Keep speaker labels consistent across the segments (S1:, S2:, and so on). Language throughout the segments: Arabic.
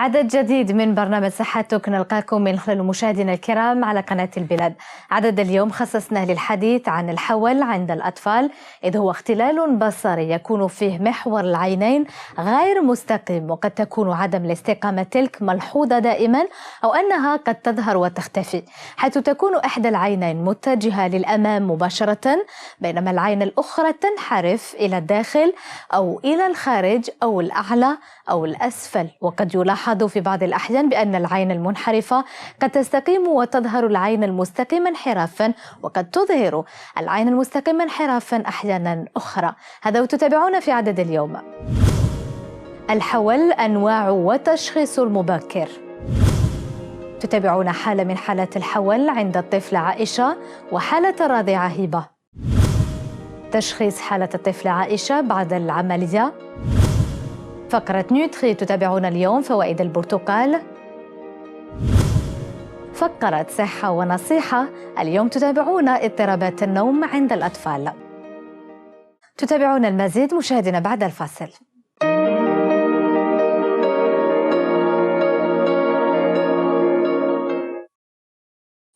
S1: عدد جديد من برنامج صحتك نلقاكم من خلال مشاهدينا الكرام على قناة البلاد. عدد اليوم خصصناه للحديث عن الحول عند الأطفال، إذ هو اختلال بصري يكون فيه محور العينين غير مستقيم، وقد تكون عدم الاستقامة تلك ملحوظة دائما أو أنها قد تظهر وتختفي، حيث تكون إحدى العينين متجهة للأمام مباشرة بينما العين الأخرى تنحرف إلى الداخل أو إلى الخارج أو الأعلى أو الأسفل. وقد يلاحظ في بعض الأحيان بأن العين المنحرفة قد تستقيم وتظهر العين المستقيمة انحرافا، وقد تظهر العين المستقيمة انحرافا أحيانا أخرى. هذا وتتابعون في عدد اليوم. الحول أنواع وتشخيص المبكر. تتابعون حالة من حالات الحول عند الطفلة عائشة وحالة الرضيعة هبة. تشخيص حالة الطفلة عائشة بعد العملية. فقرة نيوتري تتابعون اليوم فوائد البرتقال. فقرة صحة ونصيحة اليوم تتابعون اضطرابات النوم عند الأطفال. تتابعون المزيد مشاهدينا بعد الفاصل.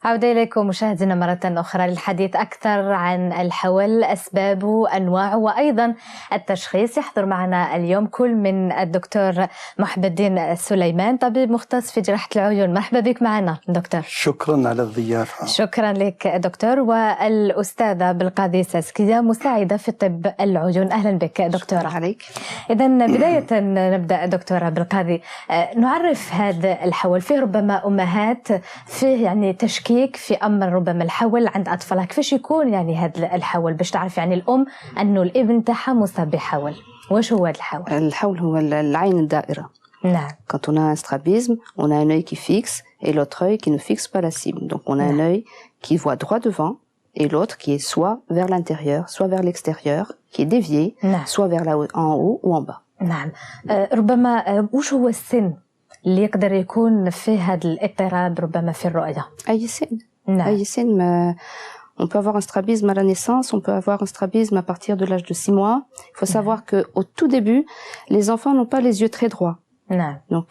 S1: عودة إليكم مشاهدينا مرة أخرى للحديث أكثر عن الحول، أسبابه، أنواعه، وأيضا التشخيص. يحضر معنا اليوم كل من الدكتور محب الدين سليمان، طبيب مختص في جراحة العيون. مرحبا بك معنا دكتور.
S2: شكرا على الضيافة.
S1: شكرا لك دكتور. والأستاذة بالقاضي ساسكية، مساعدة في طب العيون. أهلا بك دكتورة.
S3: شكرا عليك.
S1: إذن بداية نبدأ دكتورة بالقاضي، نعرف هذا الحول. فيه ربما أمهات فيه يعني تشكيك في أمر ربما الحول عند أطفالها، كيفاش يكون يعني هذا الحول باش تعرف يعني الأم أنه الابن تاعها مصاب بحول؟ واش هو هذا الحول؟
S3: الحول هو العين الدائرة.
S1: نعم.
S3: Quand on a un strabisme, on a un œil qui fixe et l'autre œil qui ne fixe pas la cible. Donc on a un œil qui voit droit devant et l'autre qui est soit vers l'intérieur, soit vers l'extérieur, qui est dévié, soit vers là en haut ou en bas.
S1: نعم. ربما وش هو السن اللي يقدر يكون فيه هذا الاضطراب ربما في الرؤية؟
S3: أي سن.
S1: نعم.
S3: أي سن. On peut avoir un strabisme à la naissance, on peut avoir un strabisme à partir de l'âge de 6 mois. Il faut savoir qu'au tout début, les enfants n'ont pas les yeux très droits.
S1: نعم.
S3: Donc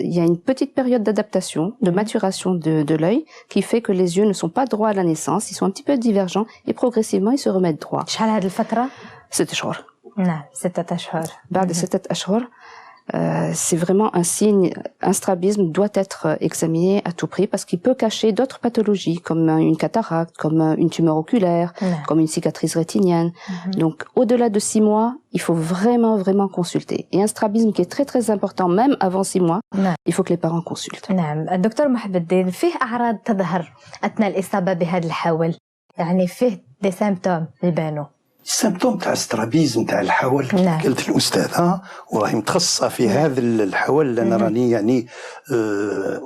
S3: il y a une petite période d'adaptation, de maturation de l'œil qui fait que les yeux ne sont pas droits à la naissance, ils sont un petit peu divergents et progressivement ils se remettent droits.
S1: شحال هذه الفترة؟
S3: 6 أشهر.
S1: نعم 6 أشهر.
S3: بعد 6 أشهر c'est vraiment un signe. Un strabisme doit être examiné à tout prix parce qu'il peut cacher d'autres pathologies comme une cataracte, comme une tumeur oculaire, comme une cicatrice rétinienne. Donc au-delà de 6 mois, il faut vraiment consulter. Et un strabisme qui est très important même avant 6 mois, il faut que les parents consultent.
S1: نعم. الدكتور محب الدين، فيه أعراض تظهر أثناء الإصابة بهذا الحول؟ يعني فيه دي سيمبتوم يبانوا؟
S2: السيمبتوم تاع السترابيزم تاع الحول. قالت الأستاذة وراهي متخصصة في هذا الحول، لأن راني يعني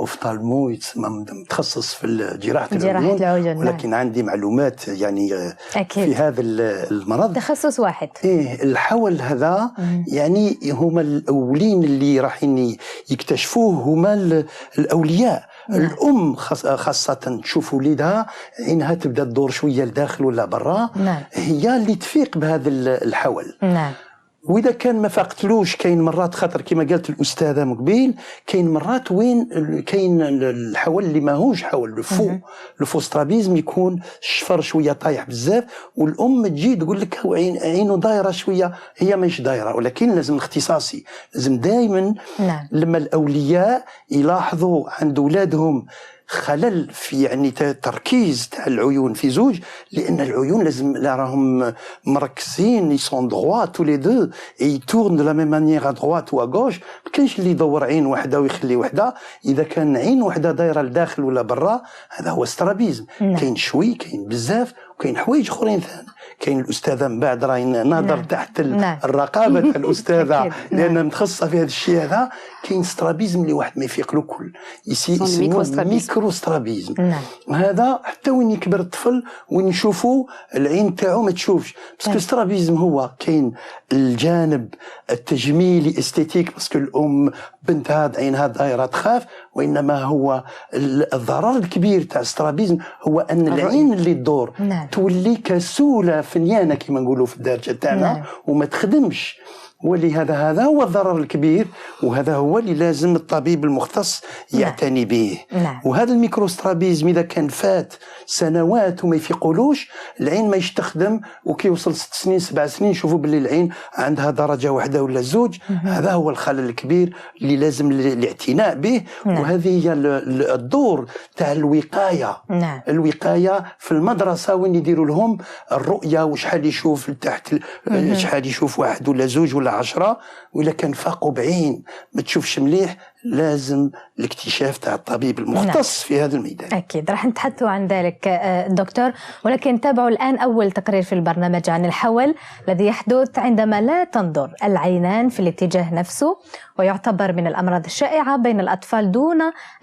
S2: أوفطالمو يتسمى متخصص في جراحة العيون، ولكن عندي معلومات يعني
S1: أكيد
S2: في هذا المرض.
S1: تخصص واحد.
S2: الحول هذا يعني هما الأولين اللي راحين يكتشفوه هما الأولياء. الأم خاصة تشوف وليدها عينها تبدأ تدور شوية لداخل ولا برا، هي اللي تفيق بهذا الحول. وإذا كان ما فاقتلوش، كاين مرات خاطر كما قالت الأستاذة مقبيل، كاين مرات وين كاين الحول اللي ماهوش حول لفو سترابيزم، يكون الشفر شوية طايح بزاف، والأم تجي تقول لك عينه دايرة شوية، هي ماهيش دايرة. ولكن لازم الاختصاصي، لازم دائما لما الأولياء يلاحظوا عند أولادهم خلل في يعني تركيز تاع العيون في زوج، لان العيون لازم راهم مركزين يسون دروا تو لي دو اي تورن دو لا ميم مانيير ا دروات و ا غوش. ما كاينش اللي يدور عين واحده ويخلي واحده. اذا كان عين واحده دايره لداخل ولا برا، هذا هو سترابيزم. كاين شوي، كاين بزاف، وكاين حوايج اخرين ثاني. كاين الاستاذه من بعد راهي نهضر تحت الرقابه تاع الاستاذه لانها متخصصه في هذا الشيء هذا. كاين سترابيزم اللي واحد ما يفيق له كل، يسموه ميكرو سترابيزم. هذا حتى وين يكبر الطفل وين نشوفوا العين تاعو ما تشوفش، باسكو سترابيزم هو كاين الجانب التجميلي استيتيك، باسكو الام بنتها عينها دايره تخاف، وانما هو الضرر الكبير تاع سترابيزم هو ان العين اللي تدور تولي كسوله فنيانه كما نقولوا في الدارجه تاعنا وما تخدمش. ولهذا هو الضرر الكبير، وهذا هو اللي لازم الطبيب المختص يعتني به. وهذا الميكروسترابيزم إذا كان فات سنوات وما يفيقولوش، العين ما يستخدم وكي يوصل 6 سنين 7 سنين شوفوا باللي العين عندها درجة واحدة ولا زوج. هذا هو الخلل الكبير اللي لازم الاعتناء به. وهذه هي الدور تاع الوقاية. الوقاية في المدرسة وين يديروا لهم الرؤية وشحال يشوف تحت، شحال يشوف 1 ولا 2 ولا 10، وإلا كان فاقوا بعين ما تشوفش مليح لازم الاكتشاف تاع الطبيب المختص في هذا الميدان.
S1: أكيد راح نتحدثوا عن ذلك دكتور، ولكن تابعوا الآن أول تقرير في البرنامج عن الحول الذي يحدث عندما لا تنظر العينان في الاتجاه نفسه، ويعتبر من الأمراض الشائعة بين الأطفال دون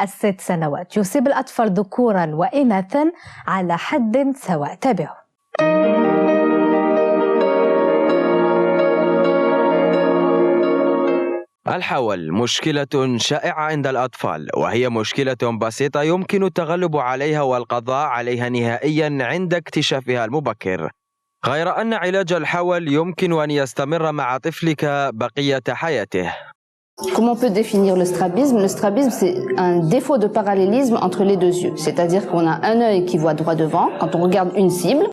S1: 6 سنوات. يصيب الأطفال ذكورا وإناثا على حد سواء. تابعوا.
S4: الحول مشكلة شائعة عند الأطفال، وهي مشكلة بسيطة يمكن التغلب عليها والقضاء عليها نهائيا عند اكتشافها المبكر، غير أن علاج الحول يمكن أن يستمر مع طفلك بقية حياته.
S3: Comment on peut définir le strabisme? Le strabisme, c'est un défaut de parallélisme entre les 2 yeux. C'est-à-dire qu'on a un œil qui voit droit devant quand on regarde une cible.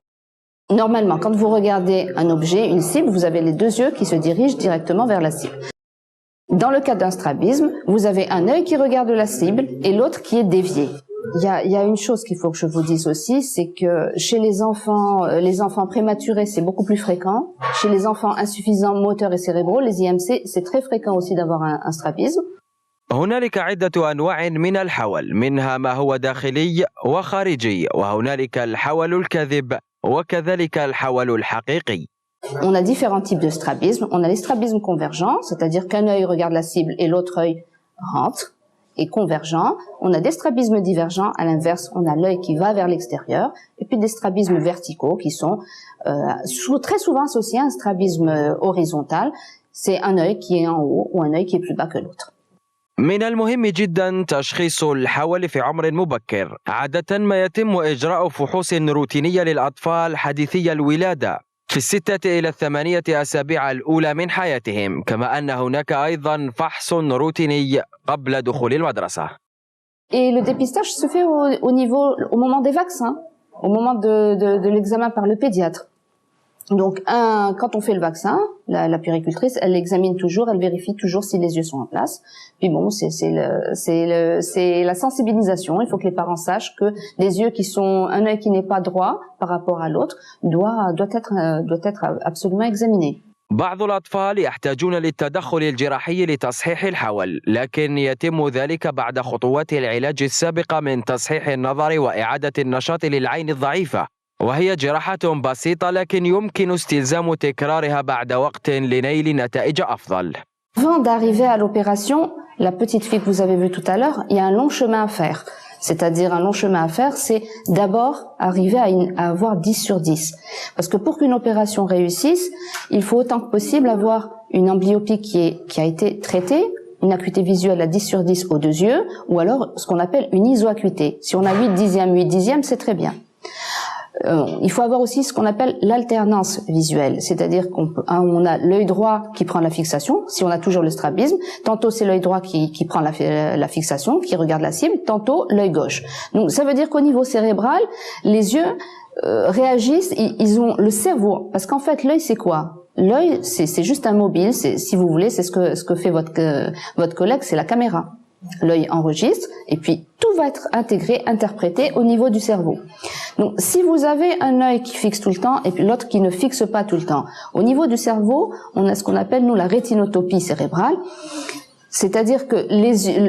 S3: Normalement, quand vous regardez un objet, une cible, vous avez les 2 yeux qui se dirigent directement vers la cible. Dans le cas d'un strabisme, vous avez un œil qui regarde la cible et l'autre qui est dévié. Il y a une chose qu'il faut que je vous dise aussi, c'est que chez les enfants prématurés, c'est beaucoup plus fréquent. Chez les enfants insuffisants moteurs et cérébraux, les IMC, c'est très fréquent aussi d'avoir un strabisme.
S4: هنالك عدة أنواع من الحول، منها ما هو داخلي وخارجي، وهنالك الحول الكاذب وكذلك الحول الحقيقي.
S3: On a différents types de strabisme. On a les strabismes convergents, c'est-à-dire qu'un œil regarde la cible et l'autre œil rentre et convergent. On a des strabismes divergents, à l'inverse, on a l'œil qui va vers l'extérieur. Et puis des strabismes verticaux qui sont très souvent associés à un strabisme horizontal. C'est un œil qui est en haut ou un œil qui est plus bas que l'autre.
S4: من المهم جدا تشخيص الحول في عمر مبكر. عادة ما يتم إجراء فحوص روتينية للأطفال حديثي الولادة في 6 إلى 8 أسابيع الأولى من حياتهم، كما أن هناك أيضا فحص روتيني قبل دخول المدرسة.
S3: Et le dépistage se fait au moment des vaccins, au moment de l'examen par le pédiatre. Donc, quand on fait le vaccin, la puéricultrice, elle l'examine toujours, elle vérifie toujours si les yeux sont en place. Puis bon, c'est la sensibilisation. Il faut que les parents sachent que les yeux qui sont, un œil qui n'est pas droit par rapport à l'autre doit être absolument examiné.
S4: بعض الأطفال يحتاجون للتدخل الجراحي لتصحيح الحول، لكن يتم ذلك بعد خطوات العلاج السابقة من تصحيح النظر وإعادة النشاط للعين الضعيفة، وهي جراحة بسيطة لكن يمكن استلزام تكرارها بعد وقت لنيل نتائج أفضل.
S3: Avant d'arriver à l'opération, la petite fille que vous avez vue tout à l'heure, il y a un long chemin à faire. C'est-à-dire un long chemin à faire, c'est d'abord arriver à avoir 10 sur 10. Parce que pour qu'une opération réussisse, il faut autant que possible avoir une amblyopie qui a été traitée, une acuité visuelle à 10 sur 10 aux 2 yeux, ou alors ce qu'on appelle une isoacuité. Si on a 8/10, c'est très bien. Il faut avoir aussi ce qu'on appelle l'alternance visuelle, c'est-à-dire on a l'œil droit qui prend la fixation, si on a toujours le strabisme, tantôt c'est l'œil droit qui prend la fixation, qui regarde la cible, tantôt l'œil gauche. Donc ça veut dire qu'au niveau cérébral, les yeux réagissent, ils ont le cerveau, parce qu'en fait l'œil c'est quoi? L'œil c'est juste un mobile, si vous voulez, c'est ce que fait votre collègue, c'est la caméra. L'œil enregistre et puis tout va être intégré, interprété au niveau du cerveau. Donc si vous avez un œil qui fixe tout le temps et puis l'autre qui ne fixe pas tout le temps, au niveau du cerveau, on a ce qu'on appelle nous la rétinotopie cérébrale. C'est-à-dire que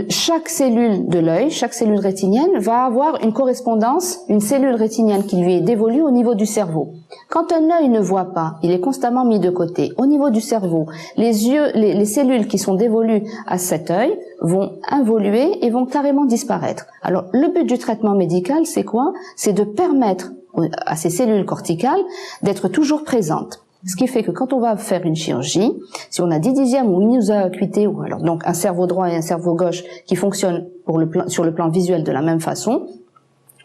S3: chaque cellule de l'œil, chaque cellule rétinienne va avoir une correspondance, une cellule rétinienne qui lui est dévolue au niveau du cerveau. Quand un œil ne voit pas, il est constamment mis de côté. Au niveau du cerveau, les cellules qui sont dévolues à cet œil vont involuer et vont carrément disparaître. Alors, le but du traitement médical, c'est quoi? C'est de permettre à ces cellules corticales d'être toujours présentes. Ce qui fait que quand on va faire une chirurgie, si on a 10/10 ou une isoacuité, ou alors donc un cerveau droit et un cerveau gauche qui fonctionnent sur le plan visuel de la même façon,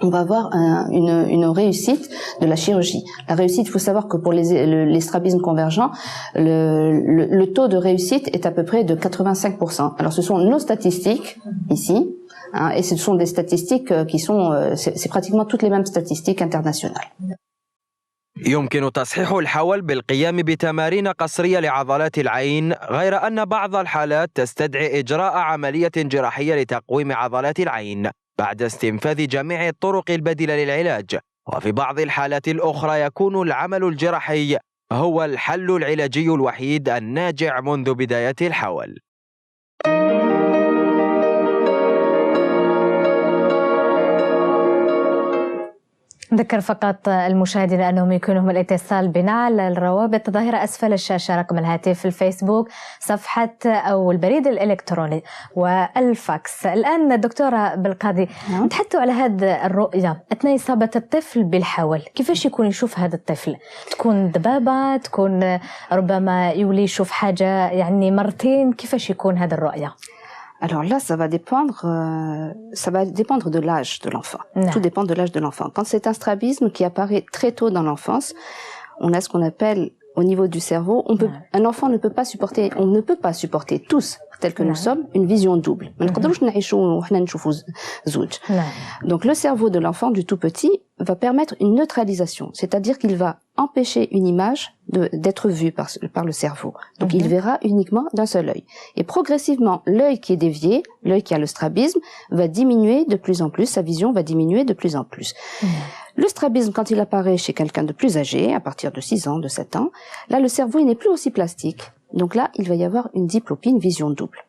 S3: on va avoir une réussite de la chirurgie. La réussite, il faut savoir que pour les strabismes convergents, le taux de réussite est à peu près de 85%. Alors ce sont nos statistiques ici, hein, et ce sont des statistiques qui sont, c'est pratiquement toutes les mêmes statistiques internationales.
S4: يمكن تصحيح الحول بالقيام بتمارين قصرية لعضلات العين، غير أن بعض الحالات تستدعي إجراء عملية جراحية لتقويم عضلات العين بعد استنفاذ جميع الطرق البديلة للعلاج. وفي بعض الحالات الأخرى يكون العمل الجراحي هو الحل العلاجي الوحيد الناجع منذ بداية الحول.
S1: نذكر فقط المشاهدين أنهم يمكنهم الاتصال بنا على الروابط ظاهرة أسفل الشاشة، رقم الهاتف، الفيسبوك، صفحة أو البريد الإلكتروني والفاكس. الآن دكتورة بالقاضي، نتحدثوا على هذه الرؤية أثناء إصابة الطفل بالحول، كيفاش يكون يشوف هذا الطفل؟ تكون دبابة، تكون ربما يولي يشوف حاجة يعني مرتين، كيفاش يكون هذه الرؤية؟
S3: Alors là, ça va dépendre de l'âge de l'enfant. Tout dépend de l'âge de l'enfant. Quand c'est un strabisme qui apparaît très tôt dans l'enfance, on a ce qu'on appelle au niveau du cerveau, un enfant ne peut pas supporter tous, tels que nous sommes, une vision double. Donc le cerveau de l'enfant du tout petit va permettre une neutralisation, c'est-à-dire qu'il va empêcher une image d'être vue par le cerveau. Donc il verra uniquement d'un seul œil. Et progressivement, l'œil qui est dévié, l'œil qui a le strabisme, va diminuer de plus en plus, sa vision va diminuer de plus en plus. Le strabisme, quand il apparaît chez quelqu'un de plus âgé, à partir de 6 ans, de 7 ans, là, le cerveau, il n'est plus aussi plastique. Donc là, il va y avoir une diplopie, une vision double.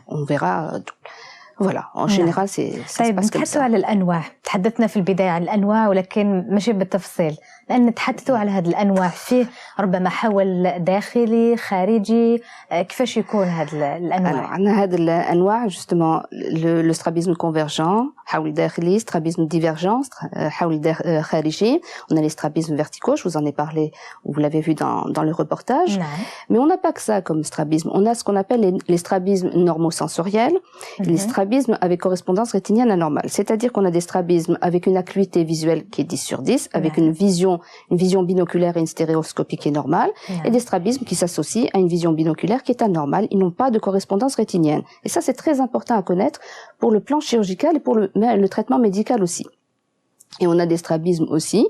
S3: On verra double. Voilà, en général, ça se passe comme ça.
S1: على الأنواع، تحدثنا في البداية عن الأنواع ولكن ماشي بالتفصيل، لأن نتحدثوا على هذه الأنواع، فيه ربما حول داخلي خارجي، كيفاش يكون هذه الأنواع؟
S3: عندنا هذه الأنواع justement le strabisme convergent، حول داخلي، strabisme divergent، حول خارجي. On a les strabismes verticaux, je vous en ai parlé, vous l'avez vu dans le reportage. Mais on n'a pas que ça comme strabisme. On a ce qu'on appelle les strabismes normosensoriels, les strabismes avec correspondance rétinienne anormale. C'est-à-dire qu'on a des strabismes avec une acuité visuelle qui est 10 sur 10, avec une vision binoculaire et une stéréoscopie qui est normale, et des strabismes qui s'associent à une vision binoculaire qui est anormale. Ils n'ont pas de correspondance rétinienne. Et ça, c'est très important à connaître pour le plan chirurgical et pour le traitement médical aussi. Et on a des strabismes aussi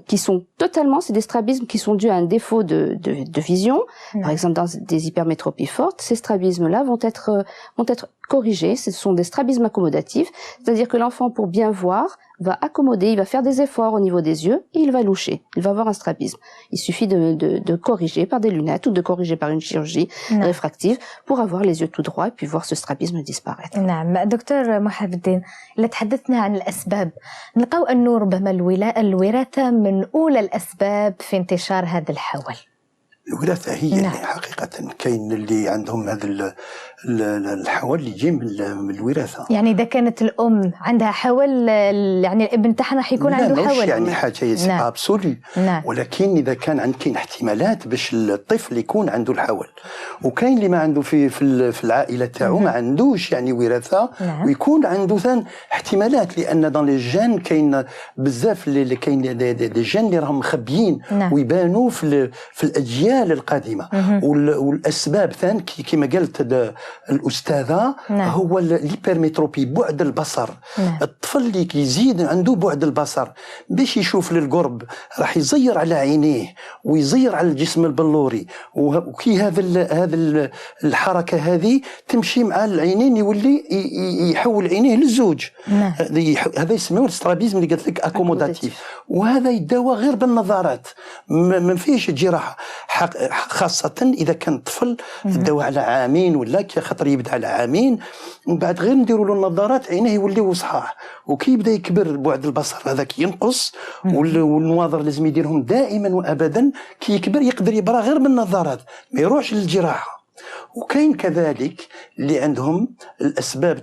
S3: qui sont totalement, c'est des strabismes qui sont dus à un défaut de vision. Par exemple, dans des hypermétropies fortes, ces strabismes-là vont être corrigés. Ce sont des strabismes accommodatifs, c'est-à-dire que l'enfant, pour bien voir, va accommoder, il va faire des efforts au niveau des yeux et il va loucher. Il va avoir un strabisme. Il suffit de corriger par des lunettes ou de corriger par une chirurgie réfractive pour avoir les yeux tout droits et puis voir ce strabisme disparaître.
S1: نعم دكتور محب الدين، اللي تحدثنا عن الأسباب، نلقاو أنه ربما الوراثة من أولى الأسباب في انتشار هذا الحول.
S2: الوراثة هي يعني حقيقة كاين اللي عندهم هذا الحول اللي يجي من الوراثة. يعني
S1: إذا كانت الأم عندها حول، يعني الابن تاعها حيكون عنده حول.
S2: يعني حاجة أبسولي. ولكن إذا كاين احتمالات باش الطفل يكون عنده الحول، وكاين اللي ما عنده في العائلة تاعو ما عندوش يعني وراثة، ويكون عنده ثان احتمالات، لأن دون لي جين كاين بزاف اللي كاين دي جين اللي راهم مخبيين ويبانوا في الأجيال القادمة. والأسباب ثان كما قالت الأستاذة هو الهيبرميتروبي، بعد البصر. الطفل اللي يزيد عنده بعد البصر باش يشوف للقرب راح يزير على عينيه ويزير على الجسم البلوري، وكي هذا الحركة هذه تمشي مع العينين يولي يحول عينيه للزوج. هذا يسموه السترابيزم اللي قلت لك اكوموداتيف، وهذا يداوى غير بالنظارات، ما فيش جراحة، خاصة إذا كان طفل داوى على عامين ولا خاطر يبدا على عامين، ومن بعد غير نديروا له النظارات عينيه يوليو صحاح، وكي يبدا يكبر بعد البصر هذاك ينقص، والنواظر لازم يديرهم دائما وابدا، كي يكبر يقدر يبرى غير بالنظارات، ما يروحش للجراحة. وكاين كذلك اللي عندهم الاسباب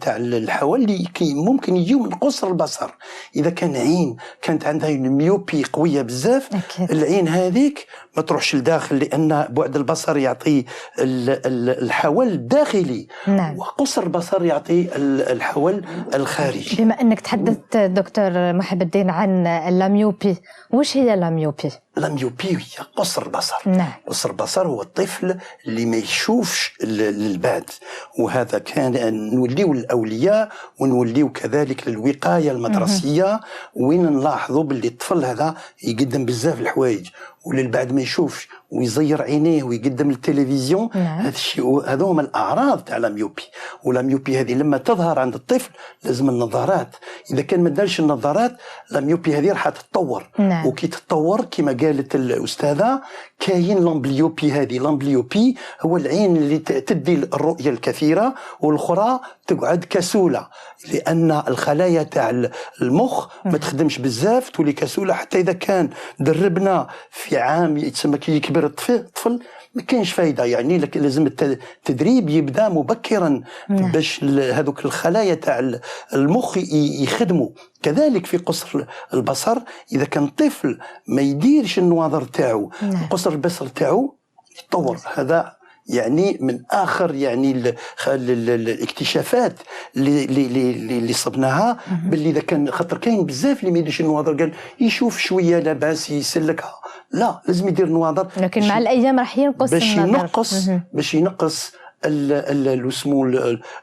S2: تاع الحول اللي ممكن يجيو من قصر البصر. اذا كان عين كانت عندها ميوبي قويه بزاف، العين هذيك ما تروحش لداخل، لان بعد البصر يعطي الحول الداخلي،
S1: نعم.
S2: وقصر البصر يعطي الحول الخارجي.
S1: بما انك تحدثت دكتور محب الدين عن اللاميوبي، وش هي اللاميوبي؟
S2: اللاميوبي هي قصر البصر.
S1: نعم.
S2: قصر البصر هو الطفل اللي ما يشوفش للبعد، وهذا كان نوليو الاولياء ونوليو كذلك للوقايه المدرسيه، وين نلاحظوا باللي الطفل هذا يقدم بزاف الحوايج وللبعد ما يشوفش ويزير عينيه ويقدم التلفزيون. هذا الشيء، هذو هما الاعراض تاع اللاميوبي. واللاميوبي هذه لما تظهر عند الطفل لازم النظارات. اذا كان ما دارش النظارات اللاميوبي هذه راح تتطور. وكي تتطور كما قالت الاستاذه كاين لامبليوبي. هذه لامبليوبي هو العين اللي تدي الرؤيه الكثيره والاخرى تقعد كسوله، لان الخلايا تاع المخ ما تخدمش بزاف، تولي كسوله. حتى اذا كان دربنا في عام يتسمى كي يكبر الطفل ما كاينش فايده، يعني لازم التدريب يبدا مبكرا باش هذوك الخلايا تاع المخ يخدموا. كذلك في قصر البصر اذا كان طفل ما يديرش النواظر تاعو، قصر البصر تاعو يتطور. هذا يعني من اخر يعني الاكتشافات اللي صبناها، باللي اذا كان خاطر كاين بزاف اللي ما يديرش النواظر، قال يشوف شويه لاباس يسلكها، لا لازم يدير نواظر،
S1: لكن مع الايام راح ينقص
S2: باش ينقص اسمو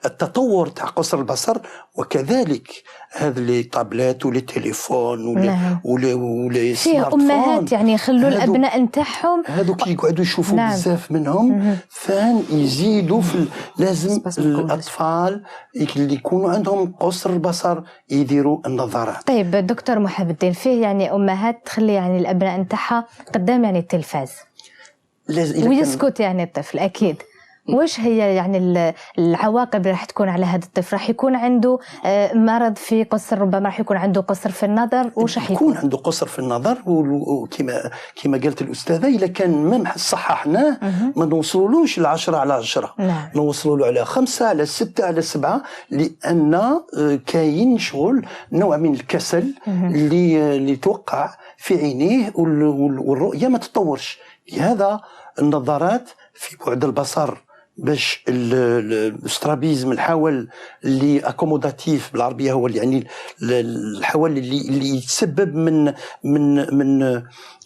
S2: التطور تاع قصر البصر. وكذلك هذا لي طابلات ولي تليفون ولي
S1: فيه امهات يعني يخلوا الابناء نتاعهم
S2: هذوك يقعدوا يشوفوا بزاف منهم، ثان يزيدوا في لازم الاطفال اللي يكونوا عندهم قصر البصر يديروا النظارات.
S1: طيب دكتور محب الدين، فيه يعني امهات تخلي يعني الابناء نتاعها قدام يعني التلفاز ويسكت يعني الطفل، اكيد وش هي يعني العواقب اللي راح تكون على هذا الطفل؟ راح يكون عنده مرض في قصر، ربما راح يكون عنده قصر في النظر، وش راح يكون
S2: عنده قصر في النظر. وكما قالت الاستاذه اذا كان ما صححناه ما نوصلولوش ل10/10، نوصلوا له على 5 على 6 على 7، لان كاين شغل نوع من الكسل اللي توقع في عينيه والرؤيه ما تطورش. لهذا النظارات في بعد البصر باش الاسترابيزم الحول اللي اكوموداتيف بالعربيه هو اللي يعني الحول اللي يتسبب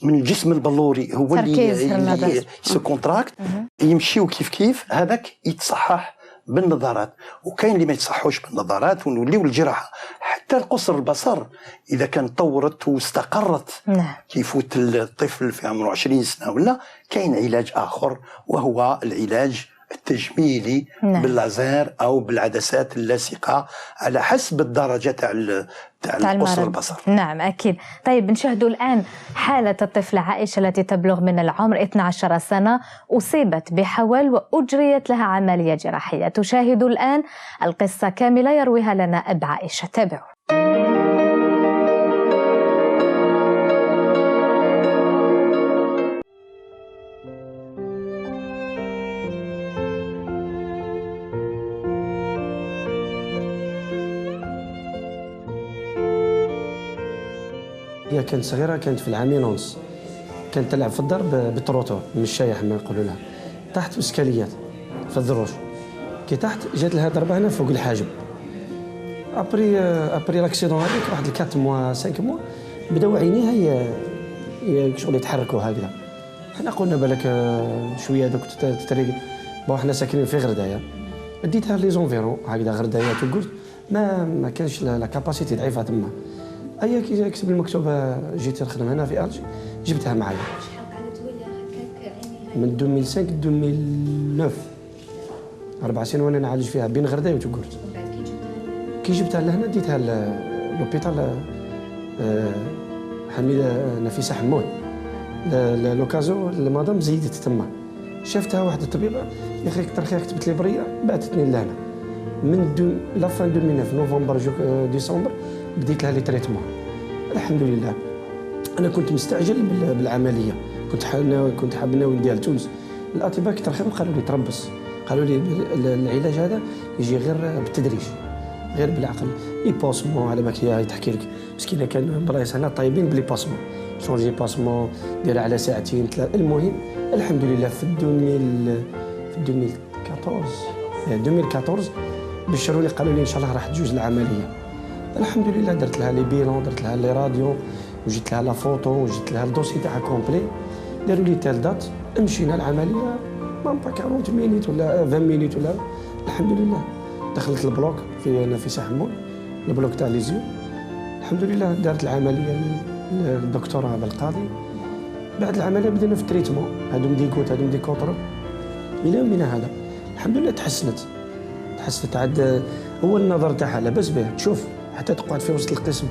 S2: من الجسم البلوري، هو اللي سو كونتراكت يمشيو كيف هذاك يتصحح بالنظارات. وكاين اللي ما يتصحوش بالنظارات ونوليو الجراحه. حتى القصر البصر اذا كان طورت واستقرت كيفوت الطفل في عمره 20 سنه ولا، كاين علاج اخر وهو العلاج التجميلي باللازير او بالعدسات اللاصقه على حسب الدرجه تاع قصر البصر.
S1: نعم اكيد. طيب نشاهدوا الان حاله الطفله عائشه التي تبلغ من العمر 12 سنه، اصيبت بحول واجريت لها عمليه جراحيه. تشاهدوا الان القصه كامله يرويها لنا اب عائشه، تابعوا.
S5: هي كانت صغيره، كانت في العامين ونص، كانت تلعب في الدار بالتروتور من الشايح ما يقولوا لها، تحت اسكاليات في الدروج. كي تحت جات لها ضربه هنا فوق الحاجب. ابري لاكسيدون هذيك واحد 4 موا 5 موا بداو عينيها شغل يتحركوا هكذا. حنا قلنا بالك شويه دوك تتريق، بون حنا ساكنين في غردايه، ديتها لي زونفيرون هكذا غردايه وقلت ما كانش لا كاباسيتي ضعيفه تما. هيا كي كتب المكتوبه جيت نخدم هنا في ألجي جبتها معايا.
S1: شحال قعدت ولا هكاك عينيها؟
S5: من 2005 ل 2009 4 سنين وانا نعالج فيها بين غردايه وتقولت.
S1: ومن بعد
S5: كي جبتها لهنا ديتها لوبيتال حميده نفيسه حمود لوكازو المدام زيدت تما. شفتها واحد الطبيبه يا اخي كثر خير كتبت لي بريه بعثتني لهنا. من لافان 2009 نوفمبر ديسمبر بديت لها لي تريتمون. الحمد لله. انا كنت مستعجل بالعمليه، كنت حاب ناوي نديها لتونس الاطباء كي ترخيهم قالوا لي تربص، قالوا لي العلاج هذا يجي غير بالتدريج، غير بالعقل. لي باسمون على بالك هي تحكي لك، مسكينه كان بلايص هنا طايبين بلي باسمون، شونجي باسمون ديرها على ساعتين 3. المهم الحمد لله في 2014 بشروا لي قالوا لي ان شاء الله راح تجوز العمليه. الحمد لله درت لها لي بيلون، درت لها لي راديو، وجيت لها لا فوتو، وجيت لها الدوسي تاعها كومبلي. داروا لي تال دات، مشينا العمليه مام با 40 مينيت ولا 20 مينيت ولا. الحمد لله دخلت البلوك في سحمون، البلوك تاع ليزيو. الحمد لله دارت العمليه الدكتوره هذا القاضي. بعد العمليه بدينا في التريتمون، هادو ديكوت هادو ديكوتر الى يومنا هذا. الحمد لله تحسنت عاد. هو النظر تاعها لاباس به، تشوف حتى تقعد في وسط القسم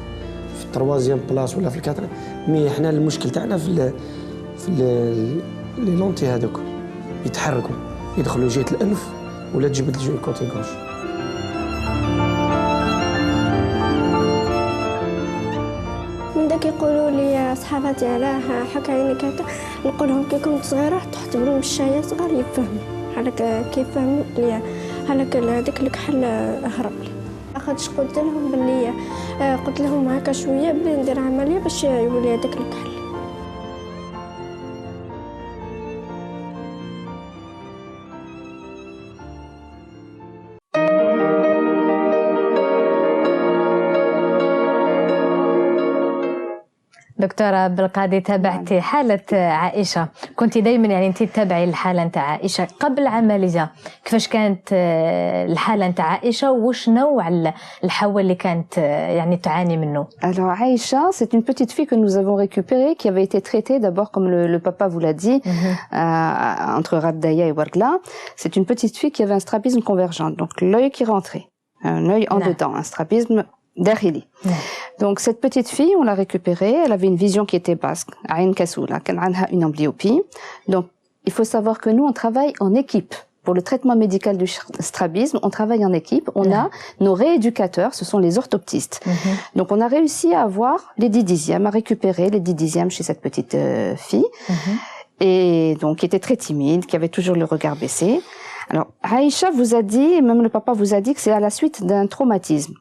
S5: في التروازيام بلاص ولا في الكاتر. مي احنا المشكل تاعنا في لي لونتي هذوك يتحركوا، يدخلوا جهه الانف ولا تجبد الجو كوتي غوش.
S6: من داك يقولوا لي صحاباتي علاه حكى عينيك هكا، نقول لهم كي كنت صغيره تحط بهم بالشايه صغار يفهموا هذاك كيفهموا لي هذاك الكحل هرب لي. اخذش قلت لهم باللي قلت لهم هكا شويه بلي ندير عمليه باش يولي هذاك الكحل.
S1: دكتورة بالقادي، تابعتي حالة عائشة، كنت دايما يعني انت تتابعي الحالة نتاع عائشة قبل العملية، كيفاش كانت الحالة نتاع عائشة وش نوع الحول اللي كانت يعني تعاني منه؟
S3: Alors Aïcha, c'est une petite fille que nous avons récupérée qui avait été traitée d'abord comme le papa vous l'a dit, entre Rabdaya et Wargla. C'est une petite fille qui avait un strabisme convergent, donc l'œil qui rentrait, un œil en dedans, un strabisme داخلي. Donc cette petite fille, on l'a récupérée, elle avait une vision qui était basse, عين كسولة, كان عندها une amblyopie. Donc il faut savoir que nous on travaille en équipe. Pour le traitement médical du strabisme, on travaille en équipe. On a nos rééducateurs, ce sont les orthoptistes. Donc on a réussi à avoir les 10 dixièmes, à récupérer les 10 dixièmes chez cette petite fille. Et donc qui était très timide, qui avait toujours le regard baissé. Alors Aïcha vous a dit, et même le papa vous a dit que c'est à la suite d'un traumatisme.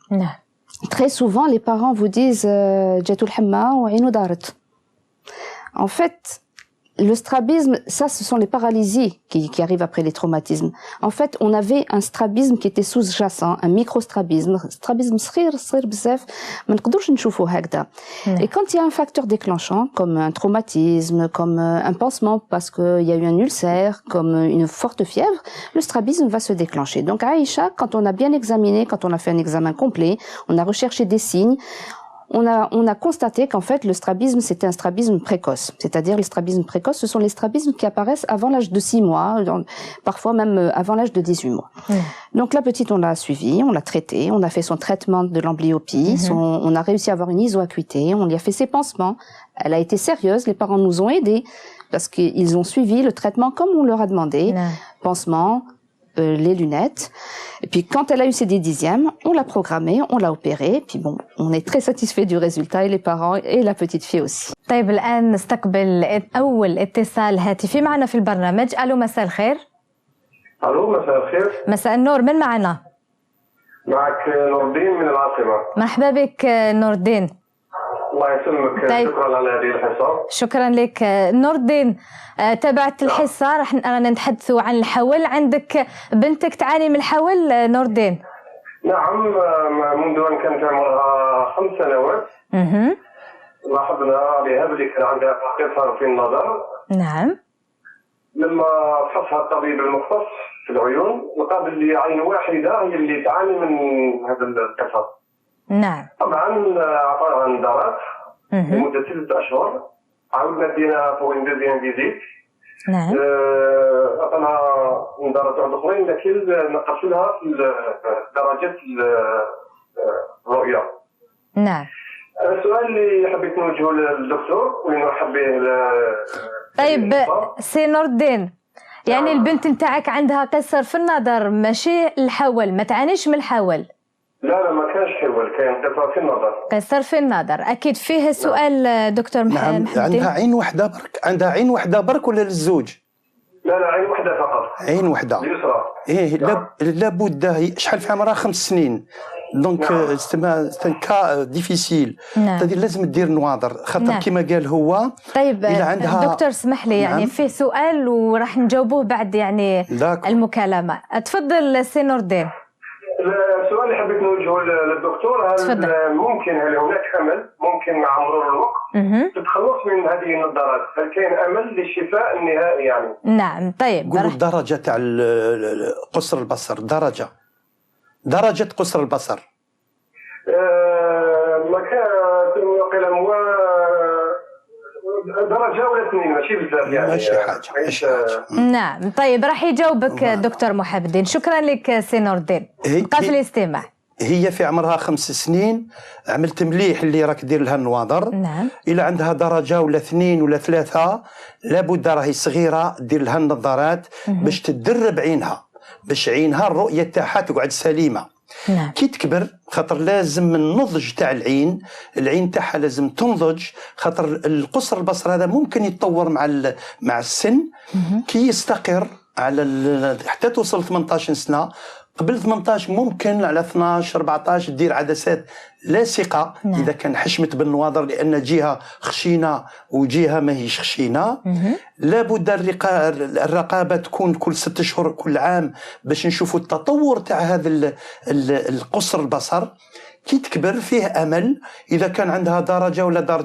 S3: Très souvent, les parents vous disent Jatul Hamma ou Aïnou Darat. En fait, le strabisme, ça, ce sont les paralysies qui arrivent après les traumatismes. En fait, on avait un strabisme qui était sous-jacent, un microstrabisme, strabisme صغير بزاف, ما نقدروش نشوفوه هكذا. Et quand il y a un facteur déclenchant, comme un traumatisme, comme un pansement parce qu'il y a eu un ulcère, comme une forte fièvre, le strabisme va se déclencher. Donc Aïcha, quand on a bien examiné, quand on a fait un examen complet, on a recherché des signes, on a constaté qu'en fait le strabisme c'était un strabisme précoce, c'est-à-dire les strabismes précoces, ce sont les strabismes qui apparaissent avant l'âge de 6 mois, parfois même avant l'âge de 18 mois. Donc la petite, on l'a suivie, on l'a traitée, on a fait son traitement de l'amblyopie, on a réussi à avoir une iso-acuité, on lui a fait ses pansements. Elle a été sérieuse, les parents nous ont aidés parce qu'ils ont suivi le traitement comme on leur a demandé, pansement, les lunettes. Et puis quand elle a eu ses 10 dixièmes, on l'a programmée, on l'a opérée. Puis bon, on est très satisfait du résultat, et les parents et la petite fille aussi.
S1: طيب الآن نستقبل أول اتصال هاتفي معنا في البرنامج. ألو، مساء الخير.
S7: ألو، مساء الخير.
S1: مساء النور، من معنا؟
S7: معك نور الدين من العاصمة.
S1: مرحبا بك نور الدين.
S7: الله يسلمك.
S1: طيب.
S7: شكرا على هذه الحصة.
S1: شكرا لك نور الدين. تابعت الحصة، راح نتحدث عن الحول. عندك بنتك تعاني من الحول نور الدين؟
S7: نعم، منذ أن كانت عمرها 5 سنوات لاحظنا عليها بلي كان عندها قصر في النظر.
S1: نعم.
S7: لما فحصها الطبيب المختص في العيون لقى بلي عين واحدة هي اللي تعاني من هذا القصر.
S1: نعم.
S7: طبعا عطاها نظارات لمدة 3 أشهر، عاودنا دينا فوق دوزيام فيزيت.
S1: نعم.
S7: عطانا نظارات واحد أخرين لكن نقص لها في درجة الرؤية.
S1: نعم.
S7: السؤال اللي حبيت نوجهه للدكتور ونرحب به.
S1: طيب سي نور الدين، يعني البنت نتاعك عندها قصر في النظر ماشي الحول، ما تعانيش من الحول؟
S7: لا ما كانش حول، كان قصر في النظر.
S1: قصر في النظر، اكيد فيه سؤال دكتور محمد.
S2: عندها عين واحده برك، عندها عين واحده برك ولا للزوج؟
S7: لا عين واحده فقط.
S2: عين واحده
S7: اليسرى.
S2: ايه لابد شحال في عمرها 5 سنين دونك سي كا ديفيسيل. لازم دير نواظر خاطر كما قال هو.
S1: طيب دكتور اسمح لي يعني في سؤال وراح نجاوبوه بعد يعني المكالمه. تفضل سي نور الدين.
S7: السؤال اللي حبيت نوجهه للدكتور هل هناك امل ممكن مع مرور الوقت تتخلص من هذه النظارات؟ هل كاين امل للشفاء النهائي يعني؟
S1: نعم. طيب
S2: قولوا الدرجه تاع قصر البصر، درجه قصر البصر
S7: ما كان درجة ولا 2 ماشي بزاف يعني
S2: ماشي حاجة.
S1: نعم. طيب راح يجاوبك دكتور محب الدين. شكرا لك سي نور الدين. بقى في الاستماع.
S2: هي في عمرها 5 سنين عملت مليح اللي راك دير لها النواظر.
S1: نعم.
S2: إلا عندها درجة ولا 2 ولا 3 لابد راهي صغيرة دير لها النظارات باش تدرب عينها، باش عينها الرؤية تاعها تقعد سليمة.
S1: نعم.
S2: كي تكبر خاطر لازم النضج تاع العين تاعها لازم تنضج، خاطر القصر البصر هذا ممكن يتطور مع السن. كي يستقر على حتى توصل 18 سنة، قبل 18 ممكن على 12 14 دير عدسات لاصقة.
S1: نعم.
S2: إذا كان حشمت بالنواظر لأن جهة خشينة وجهة ماهيش خشينة. لابد الرقابة تكون كل 6 أشهر كل عام باش نشوفوا التطور تاع هذا القصر البصر. كي تكبر فيه أمل، إذا كان عندها درجة ولا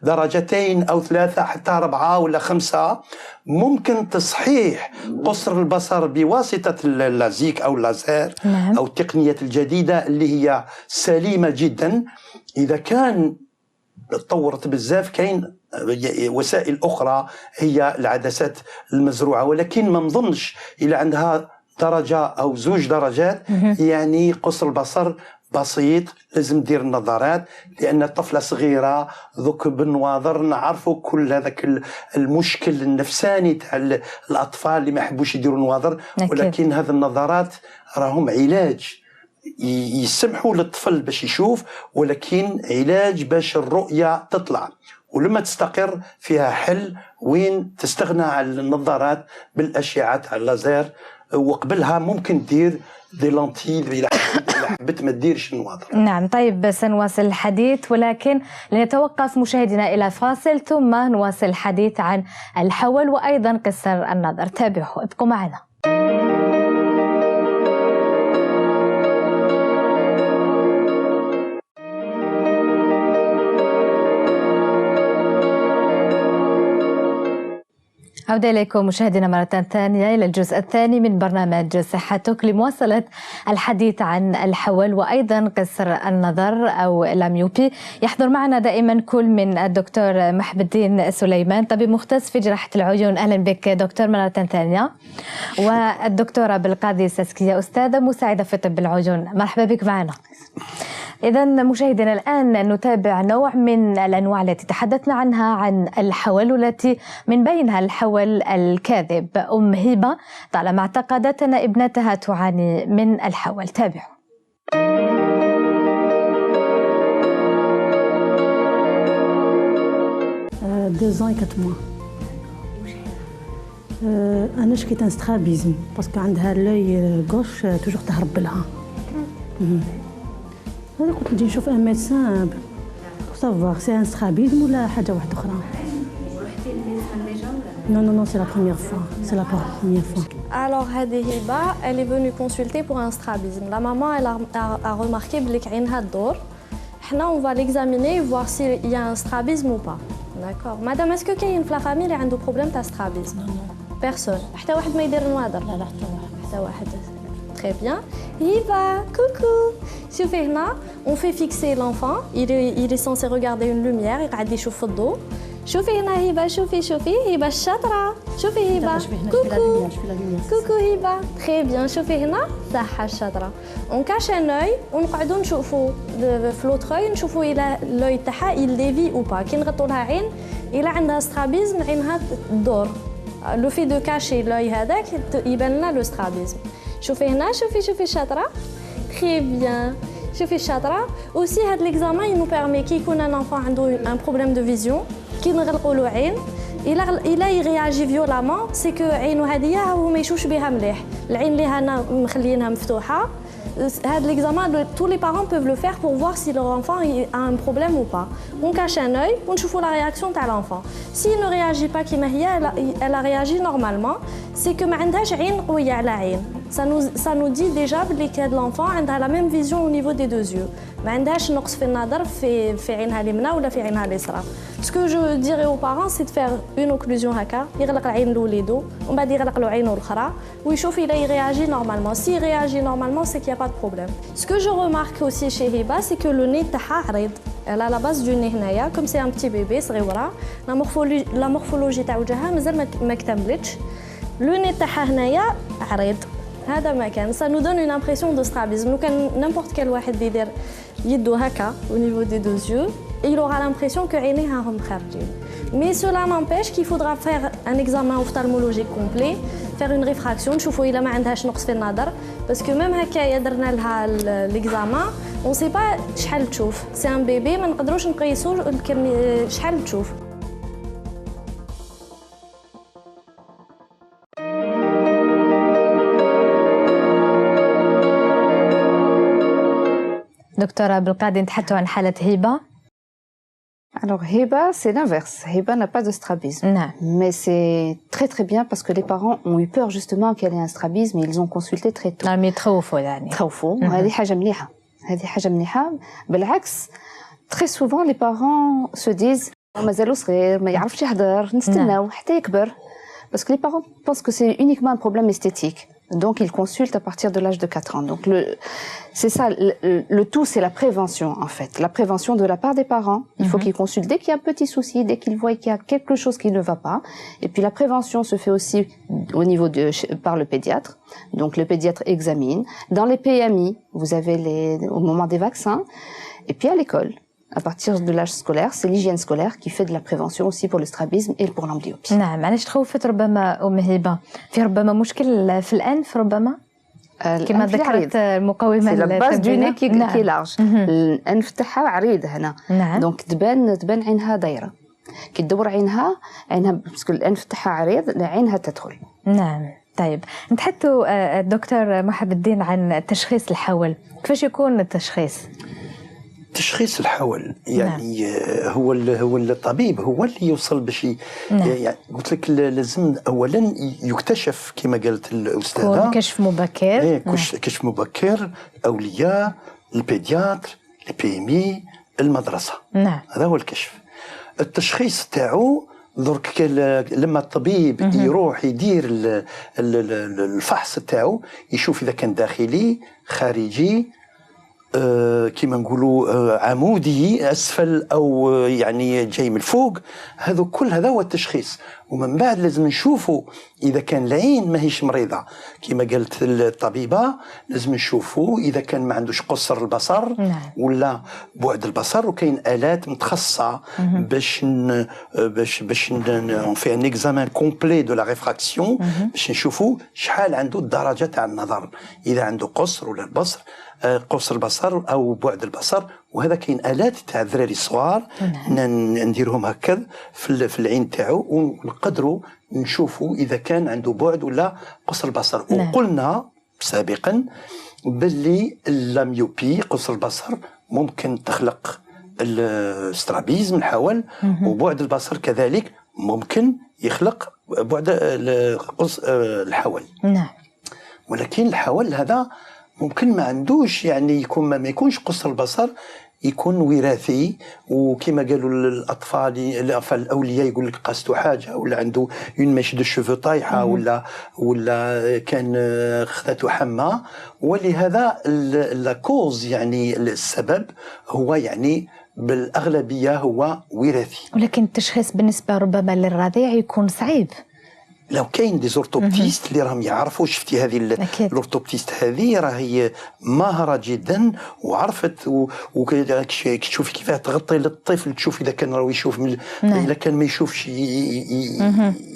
S2: درجتين أو 3 حتى 4 ولا 5 ممكن تصحيح قصر البصر بواسطة اللازيك أو اللازير.
S1: نعم.
S2: أو التقنيات الجديدة اللي هي سليمة جدا. إذا كان تطورت بزاف كاين وسائل أخرى هي العدسات المزروعة، ولكن ما نظنش إلى عندها درجة أو 2 درجات يعني قصر البصر بسيط لازم دير النظارات، لأن الطفلة صغيرة ذوك بالنواظر نعرفوا كل هذاك المشكل النفساني تاع الأطفال اللي ما يحبوش يديروا نواظر. ولكن هذه النظارات راهم علاج يسمحوا للطفل باش يشوف، ولكن علاج باش الرؤية تطلع. ولما تستقر فيها حل وين تستغنى عن النظارات بالأشعة تاع اللازير، وقبلها ممكن دير دي لانتي إذا حبيت ما ديرش النواظر.
S1: نعم. طيب سنواصل الحديث، ولكن لنتوقف مشاهدينا إلى فاصل ثم نواصل الحديث عن الحول وأيضا قصر النظر. تابعوا، ابقوا معنا. عودة إليكم مشاهدينا مرة ثانية إلى الجزء الثاني من برنامج صحتك لمواصلة الحديث عن الحول وأيضا قصر النظر أو لاميوبي. يحضر معنا دائما كل من الدكتور محب الدين سليمان، طبيب مختص في جراحة العيون. أهلا بك دكتور مرة ثانية. والدكتورة بالقاضي ساسكية أستاذة مساعدة في طب العيون. مرحبا بك معنا. إذا مشاهدينا الآن نتابع نوع من الأنواع التي تحدثنا عنها عن الحول، والتي من بينها الحول الكاذب. أم هبة طالما اعتقدت أن ابنتها تعاني من الحول. تابعوا.
S8: 2 ans et 4 mois. أنا شكيت ان سترابيزم باسكو عندها لوي غوش توجور تهرب لها. هذا كنت نجي نشوف ان ميدسان بور سافوار سي ان سترابيزم ولا حاجه واحده اخرى. رحتي للميدسان ديجا ولا؟ Non, c'est la première fois. C'est la première fois.
S6: Alors, Hadi Hiba, elle est venue consulter pour un strabisme. La maman, elle a remarqué que l'ayna d'or. On va l'examiner et voir s'il y a un strabisme ou pas. D'accord. Madame, est-ce que quelqu'un de la famille a un problème de strabisme?
S8: Non.
S6: Personne. حتى واحد ما يدير النوادر.
S8: لا حتى واحد.
S6: Très bien. Hiba, coucou. شوفي هنا, on fait fixer l'enfant. Il est censé regarder une lumière. Il قاعد يشوف في الضوء. شوفي هنا هبة، شوفي هبة الشاطرة. شوفي هبة. كوكو هبة. Très bien. شوفي هنا صح الشاطرة. On cache un œil ونقعدوا نشوفوا في l'autre œil نشوفوا إلى l'œil تاعها il dévie ou pas. كي نغطوا لها عين إلى عندها سترابيزم عينها تدور. Le fait de cacher l'œil هذاك يبان لنا le strabisme. شوفي هنا شوفي الشاطرة. Très bien. شوفي الشاطرة. Aussi هذا l'examen il nous permet كي يكون un enfant عنده un problème de vision كي نغلقوا له عين الا يغياجي فيولامون سي كو عينو هذه هو ما يشوفش بها مليح، العين اللي هنا مخليينها مفتوحه. هذا l'examen tous les parents peuvent le faire pour voir si leur enfant a un problème ou pas. On cache un œil ونشوفوا la réaction تاع l'enfant. S'il ne réagit pas كيما هي elle a réagi normalement, c'est que ما عندهاش عين قويه على عين. Ça nous dit déjà بلي كاد l'enfant عندها la même vision au niveau des deux yeux. ما عندهاش نقص في النظر في عينها اليمنى ولا في عينها اليسرى. Ce que je dirais aux parents c'est de faire une occlusion هكا، يغلق العين لوليدو ومن بعد يغلق له عينه الاخرى ويشوف إلا يرياجي normalement. S'il réagit normalement c'est qu'il n'y a pas de problème. Ce que je remarque aussi chez Hiba c'est que le nez تاعها عريض. Elle a la base du nez هنايا comme c'est un petit bébé صغيره. La morphologie تاع وجهها مازال ما اكتملتش. Le nez تاعها هنايا عريض. هذا ما كان. Ça nous donne une impression de strabisme. لو كان n'importe quel واحد يدير يدو هكا au niveau des deux yeux, il aura l'impression que عينيها هم خارجين. Mais cela n'empêche qu'il faudra faire un examen ophtalmologique complet, faire une réfraction, نشوفوا إلا ما عندهاش نقص في النظر, parce que même هكايا درنا لها l'examen, on sait pas شحال تشوف. C'est un bébé, ما نقدروش نقيسوا شحال تشوف.
S1: دكتورة بالقادة نتحدثوا عن حالة هبة.
S3: Alors Hiba, c'est l'inverse. Hiba n'a pas de strabisme.
S1: Non.
S3: Mais c'est très très bien parce que les parents ont eu peur justement qu'elle ait un strabisme et ils ont consulté très tôt.
S1: نعم يتخوفوا يعني.
S3: تخوفوا. هذه حاجة مليحة. هذه حاجة مليحة. بالعكس très souvent les parents se disent مازالو صغير ما يعرفش يهدر نستناو حتى يكبر. Parce que les parents pensent que c'est uniquement un problème esthétique. Donc, ils consultent à partir de l'âge de 4 ans. Donc, c'est ça, le tout, c'est la prévention, en fait. La prévention de la part des parents. Il faut qu'ils consultent dès qu'il y a un petit souci, dès qu'ils voient qu'il y a quelque chose qui ne va pas. Et puis, la prévention se fait aussi au niveau par le pédiatre. Donc, le pédiatre examine. Dans les PMI, vous avez au moment des vaccins. Et puis, à l'école. À partir de l'âge scolaire, c'est l'hygiène scolaire qui fait de la prévention aussi pour le strabisme et pour l'amblyopie.
S1: نعم، علاش تخوفت ربما أم هبة؟ في ربما مشكل في الأنف ربما؟ كما ذكرت المقومة
S3: التمرينية كي لارج. الأنف تاعها عريض هنا.
S1: نعم.
S3: دونك تبان عينها دايرة. كي تدور عينها باسكو الأنف تاعها عريض عينها تدخل.
S1: نعم. طيب نتحدثوا الدكتور محب الدين عن تشخيص الحول. كيفاش يكون التشخيص؟
S2: تشخيص الحول يعني هو الطبيب هو اللي يوصل باش يعني قلت لك لازم اولا يكتشف كما قالت الاستاذه
S1: كشف مبكر.
S2: كشف مبكر، اولياء، البيدياتر، البي المدرسه.
S1: نعم.
S2: هذا هو الكشف. التشخيص تاعو درك لما الطبيب يروح يدير الفحص تاعو يشوف اذا كان داخلي خارجي كما نقولوا عمودي اسفل او يعني جاي من الفوق. هذا هو التشخيص. ومن بعد لازم نشوفوا اذا كان العين ماهيش مريضه كما قالت الطبيبه، لازم نشوفوا اذا كان ما عندوش قصر البصر ولا بعد البصر. وكاين الات متخصصه باش في ان اكزامان كومبلي دو لا ريفراكسيون باش نشوفوا شحال عنده الدرجه تاع النظر، اذا عنده قصر ولا البصر، قصر البصر او بعد البصر. وهذا كاين الات تاع الذراري الصغار نديرهم هكذا في العين تاعو ونقدروا نشوفوا اذا كان عنده بعد ولا قصر البصر. وقلنا سابقا باللي اللاميوبي قصر البصر ممكن تخلق السترابيزم الحول، وبعد البصر كذلك ممكن يخلق بعد الحول.
S1: نعم.
S2: ولكن الحول هذا ممكن ما عندوش يعني يكون ما يكونش قصر البصر، يكون وراثي. وكما قالوا الاطفال الاولياء يقول لك قاستو حاجه ولا عنده اون ميش دو شوفو طايحه ولا كان خذته حمى. ولهذا لاكوز يعني السبب هو يعني بالاغلبيه هو وراثي.
S1: ولكن التشخيص بالنسبه ربما للرضيع يكون صعيب.
S2: لو كاين دي زورتوبتيست اللي راهم يعرفوا، شفتي هذه الاورتوبتيست هذه راهي ماهره جدا وعرفت تشوفي كيف تغطي للطفل، تشوف اذا كان راهو يشوف اذا كان ما يشوفش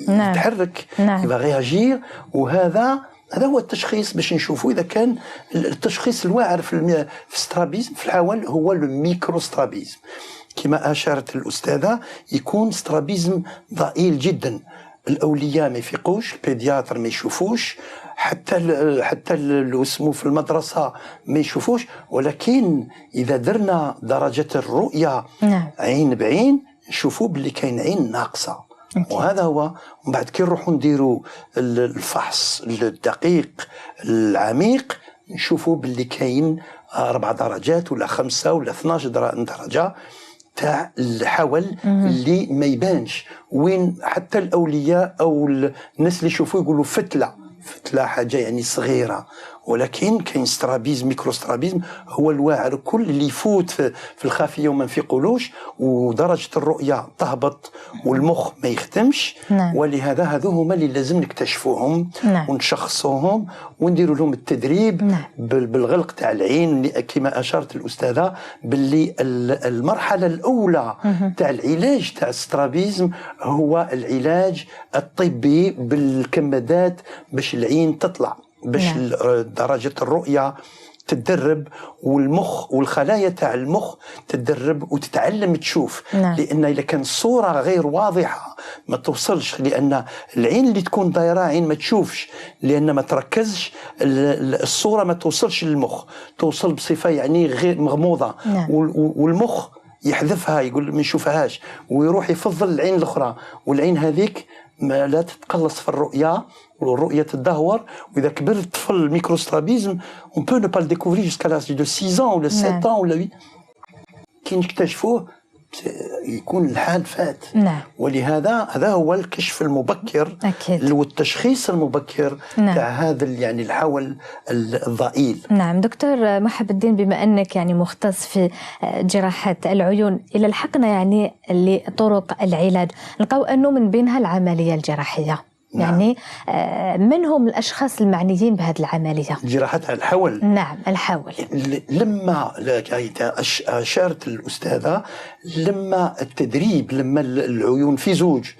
S2: يتحرك يبغى رياجير. وهذا هو التشخيص باش نشوفوا اذا كان التشخيص الواعر في السترابيزم في الحول هو الميكرو سترابيزم. كما أشارت الأستاذة يكون سترابيزم ضئيل جدا. الأولياء ما يفيقوش، البيدياتر ما يشوفوش، حتى اسمه في المدرسة ما يشوفوش. ولكن إذا درنا درجة الرؤية عين بعين نشوفوا باللي كاين عين ناقصة. وهذا هو. ومن بعد كي نروحوا نديروا الفحص الدقيق العميق نشوفوا باللي كاين 4 درجات ولا 5 ولا 12 درجة تاع الحول اللي ما يبانش وين. حتى الأولياء أو الناس اللي يشوفوا يقولوا فتلة حاجة يعني صغيرة، ولكن كاين سترابيزم ميكرو سترابيزم هو الواعر كل اللي يفوت في الخافية وما نفيقولوش، ودرجة الرؤية تهبط والمخ ما يخدمش. ولهذا هذو هما اللي لازم نكتشفوهم ونشخصوهم ونديروا لهم التدريب بالغلق تاع العين. كما أشارت الأستاذة باللي المرحلة الأولى تاع العلاج تاع السترابيزم هو العلاج الطبي بالكمادات باش العين تطلع، باش درجة الرؤية تتدرب والمخ والخلايا تاع المخ تتدرب وتتعلم تشوف. لأن إذا كان الصورة غير واضحة ما توصلش، لأن العين اللي تكون دايرة عين ما تشوفش، لأن ما تركزش الصورة ما توصلش للمخ، توصل بصفة يعني غير مغموضة. والمخ يحذفها يقول ما نشوفهاش ويروح يفضل العين الأخرى، والعين هذيك ما لا تتقلص في الرؤية والرؤية تدهور. وإذا كبر الطفل ميكروسترابيزم on peut ne pas le découvrir jusqu'à l'âge de 6 ans ولا 7 ans ولا 8. كي نكتشفوه يكون الحال فات. ولهذا هذا هو الكشف المبكر والتشخيص المبكر تاع هذا يعني الحول الضئيل.
S1: نعم دكتور محب الدين، بما أنك يعني مختص في جراحة العيون، إلى الحقنا يعني لطرق العلاج نلقاو أنه من بينها العملية الجراحية. يعني من هم الأشخاص المعنيين بهذه العملية؟
S2: جراحة الحول.
S1: نعم الحول.
S2: لما أشارت الأستاذة لما التدريب لما العيون في زوج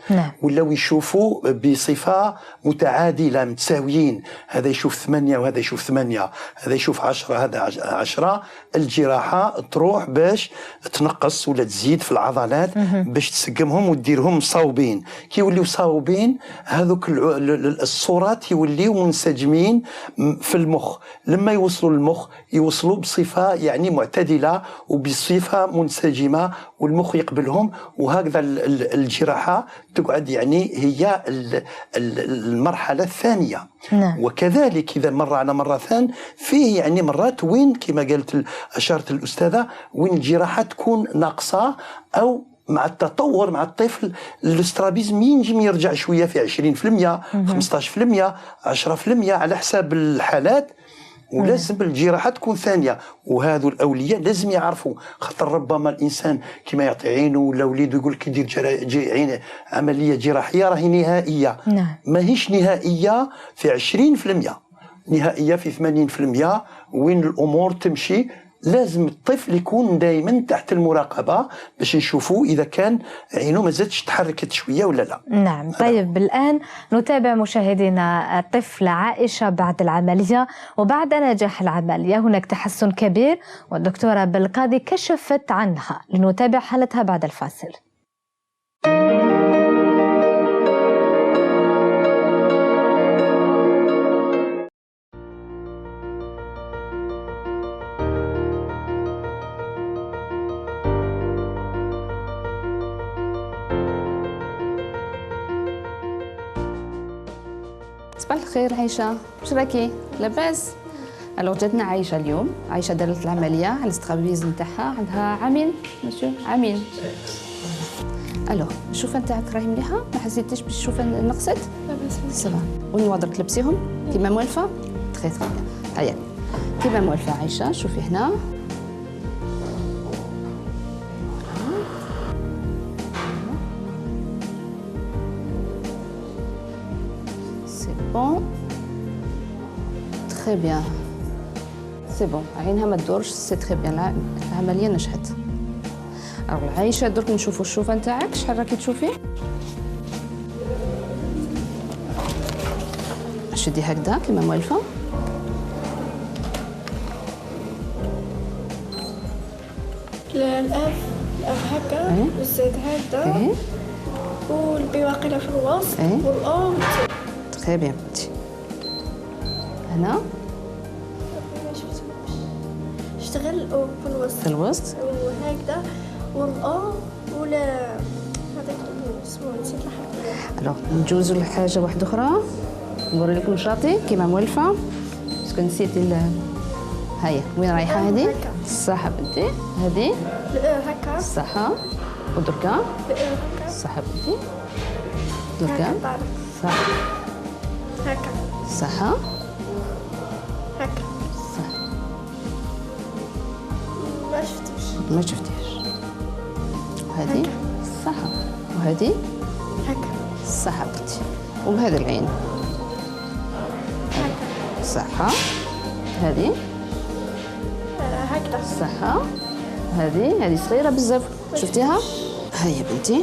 S2: ولاو يشوفوا بصفة متعادلة متساويين، هذا يشوف 8 وهذا يشوف 8، هذا يشوف 10 هذا 10، الجراحة تروح باش تنقص ولا تزيد في العضلات باش تسقمهم وتديرهم صاوبين. كي يوليو صاوبين هذوك الصورات يوليو منسجمين في المخ. لما يوصلوا للمخ يوصلوا بصفة يعني معتدلة وبصفة منسجمة والمخ يقبلهم. وهكذا الجراحة تقعد يعني هي المرحلة الثانية. وكذلك إذا مر على مرة ثانية فيه يعني مرات وين كما قالت أشارت الأستاذة وين الجراحة تكون ناقصة أو مع التطور مع الطفل الاسترابيزم ينجم يرجع شوية في 20% 15% 10% على حساب الحالات. ولازم الجراحة تكون ثانية. وهذو الأولياء لازم يعرفوا، خاطر ربما الإنسان كما يعطي عينه ولا وليده يقول لك يدير عملية جراحية راهي نهائية. ما هيش نهائية في 20%، نهائية في 80%. وين الأمور تمشي لازم الطفل يكون دائما تحت المراقبة باش نشوفوا إذا كان عينه ما زادش تحركت شوية ولا لا.
S1: نعم. طيب الآن نتابع مشاهدينا الطفلة عائشة بعد العملية وبعد نجاح العملية هناك تحسن كبير والدكتورة بالقاضي كشفت عنها. لنتابع حالتها بعد الفاصل.
S3: صباح الخير عايشة، واش راكي؟ لاباس؟ الوغ جاتنا عايشة اليوم. عايشة دارت العملية على الاسترابيز نتاعها، عندها عامين ماشي عامين. الوغ الشوفة نتاعك راهي مليحة؟ ما حسيتيش بالشوفة نقصت؟
S6: لاباس
S3: سافا. والنواظر تلبسيهم كيما موالفة؟ تخي تخي بيان. هيا كيما موالفة عايشة، شوفي هنا. Bon, très bien. C'est bon. عينها ما تدورش، سي تري بيان. لا العملية نجحت. الوغ عايشة درك نشوفوا الشوفة نتاعك، شحال راكي تشوفي؟ شدي هكذا كيما موالفة.
S6: الآن هكا الزيت هذا والبواقي في الوسط والأو
S3: تري بيان بنتي. هنا
S6: اشتغل الأو في الوسط وهكذا والأو ولا هذاك اسمه نسيت الحاجة.
S3: الوغ ندوزو لحاجة واحدة أخرى نوري لكم شاطي كيما موالفة باسكو نسيتي هيا وين رايحة هذه؟ الصحة بنتي هذه
S6: هكا
S3: الصحة ودركا الصحة بنتي دركا صح
S6: هكا
S3: الصحة
S6: هكا
S3: صح
S6: ما شفتيش
S3: هذه الصحة وهذه
S6: هكا
S3: الصحة بنتي وبهذا العين صحة هذه
S6: هكذا
S3: صحة هذه صغيرة بزاف شفتيها؟ هيا بنتي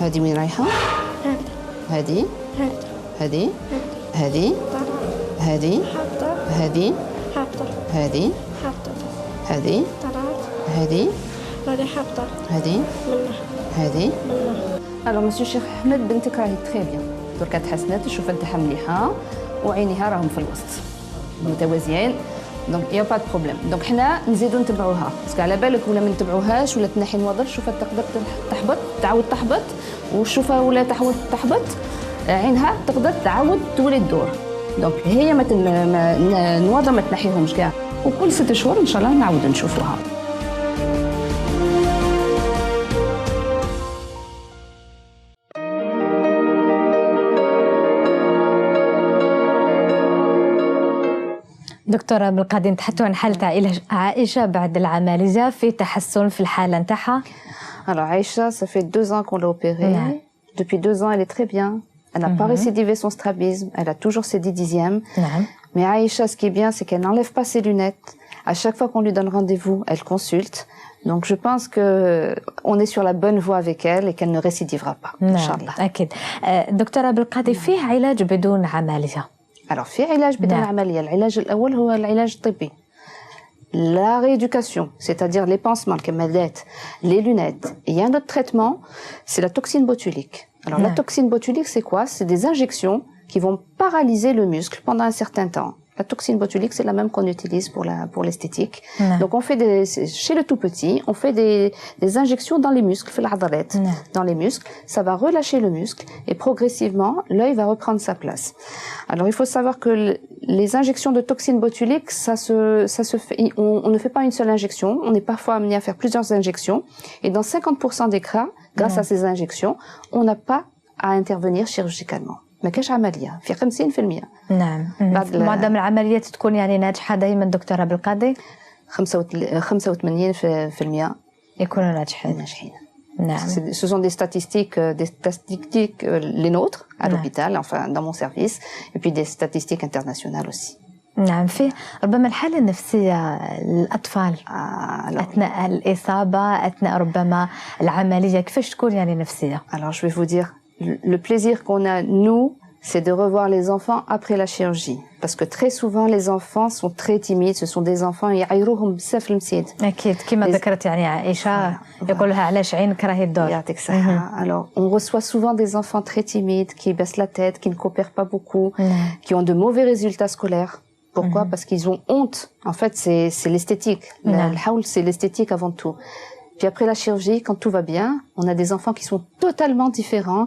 S3: هذه وين رايحة؟ هذه هذه هذه هذه هذه هذه هذه هذه هذه هذه. الو مسيو الشيخ احمد بنتك راهي تري بيان دركا تحسنات الشوفه نتاعها مليحه وعينيها راهم في الوسط متوازيين دونك يا با دو بروبليم. دونك حنا نزيدو نتبعوها باسكو على بالك ولا ما نتبعوهاش ولا تنحي الوضر الشوفه تقدر تحبط تعاود تحبط والشوفه ولا تعاود تحبط عينها تقدر تعاود تولي تدور. دونك هي الوضع ما تنحيهمش كاع وكل 6 شهور ان شاء الله نعاودو نشوفوها.
S1: دكتورة بالقادم نتحدثوا عن حالة عائشة بعد العملية في تحسن في الحالة نتاعها.
S3: Alors Aïcha, ça fait 2 ans qu'on l'a opérée. Depuis 2 ans, elle est très bien. Elle n'a pas récidivé son strabisme. Elle a toujours ses 10 dixièmes. Mais Aïcha, ce qui est bien, c'est qu'elle n'enlève pas ses lunettes. À chaque fois qu'on lui donne rendez-vous, elle consulte. Donc je pense que on est sur la bonne voie avec elle et qu'elle ne récidivera pas. Inch'Allah.
S1: أكيد. دكتورة بالقادم فيه علاج بدون عملية؟
S3: Alors في علاج بدون عملية. العلاج الأول هو العلاج الطبي. La rééducation, c'est-à-dire les pansements, les camélettes, les lunettes. Et il y a un autre traitement, c'est la toxine botulique. Alors la toxine botulique, c'est quoi? C'est des injections qui vont paralyser le muscle pendant un certain temps. La toxine botulique, c'est la même qu'on utilise pour l'esthétique. Donc on fait chez le tout petit, on fait des injections dans les muscles, dans les muscles. Ça va relâcher le muscle et progressivement, l'œil va reprendre sa place. Alors il faut savoir que les injections de toxine botulique, ça se fait, on ne fait pas une seule injection. On est parfois amené à faire plusieurs injections. Et dans 50% des cas, grâce à ces injections, on n'a pas à intervenir chirurgicalement. ما كاش عمليه في 50%.
S1: نعم. معظم العمليات تكون يعني ناجحه دائما دكتوره بالقاضي
S3: 85%
S1: يكونوا ناجحين.
S3: نعم. Ce sont des statistiques les nôtres à l'hôpital, enfin dans mon service, et puis des statistiques internationales aussi.
S1: نعم. في ربما الحالة النفسية للأطفال أثناء الإصابة أثناء ربما العملية كيفاش تكون يعني نفسية؟
S3: Alors je vais vous dire le plaisir qu'on a nous, c'est de revoir les enfants après la chirurgie, parce que très souvent les enfants sont très timides. Ce sont des enfants يعيروهم بزاف المسيد.
S1: أكيد كما ذكرت يعني عائشة يقول لها علاش عينك راهي تدور.
S3: يعطيك الصحة. Alors on reçoit souvent des enfants très timides qui baissent la tête, qui ne coopèrent pas beaucoup, qui ont de mauvais résultats scolaires. Pourquoi? Parce qu'ils ont honte. En fait, c'est l'esthétique. Le haoul, c'est l'esthétique avant tout. Puis après la chirurgie, quand tout va bien, on a des enfants qui sont totalement différents,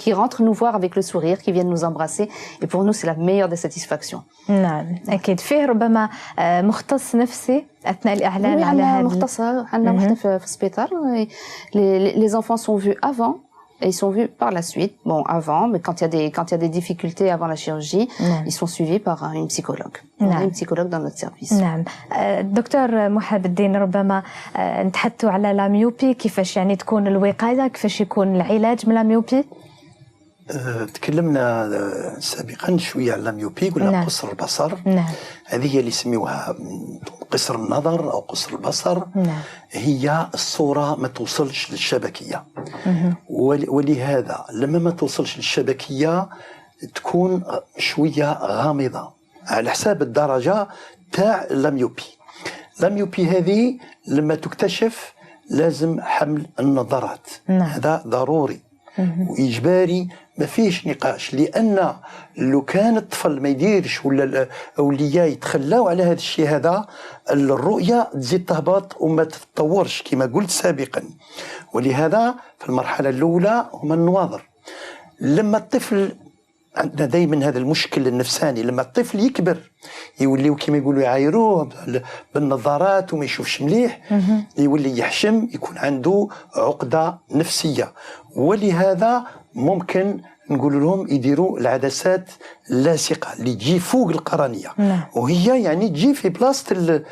S3: qui rentrent nous voir avec le sourire, qui viennent nous embrasser. Et pour nous, c'est la meilleure des satisfactions.
S1: نعم أكيد. فيه ربما مختص نفسي أثناء الإعلان على هذا.
S3: مختصة عندنا وحدة في السبيطار. Les enfants sont vus avant. Et ils sont vus par la suite. Bon, avant, mais quand il y a des difficultés avant la chirurgie, ils sont suivis par une psychologue. On a une psychologue dans notre service.
S1: نعم. دكتور محب الدين ربما نتحدثوا على لاميوبي كيفاش يعني تكون الوقاية كيفاش يكون العلاج من لاميوبي.
S2: تكلمنا سابقا شويه على اللاميوبي ولا قصر البصر. هذه هي اللي يسميوها قصر النظر او قصر البصر. هي الصوره ما توصلش للشبكيه. ولهذا لما ما توصلش للشبكيه تكون شويه غامضه على حساب الدرجه تاع اللاميوبي. اللاميوبي هذه لما تكتشف لازم حمل النظارات. هذا ضروري وإجباري، ما فيش نقاش. لأن لو كان الطفل ما يديرش ولا الأولياء يتخلاو على هذا الشيء هذا، الرؤية تزيد تهبط وما تتطورش كما قلت سابقا. ولهذا في المرحلة الأولى هما النواظر. لما الطفل عندنا دائما هذا المشكل النفساني، لما الطفل يكبر يوليو كما يقولوا يعايروه بالنظارات وما يشوفش مليح، يولي يحشم، يكون عنده عقدة نفسية. ولهذا ممكن نقول لهم يديروا العدسات اللاصقة اللي تجي فوق القرنية، وهي يعني تجي في بلاصة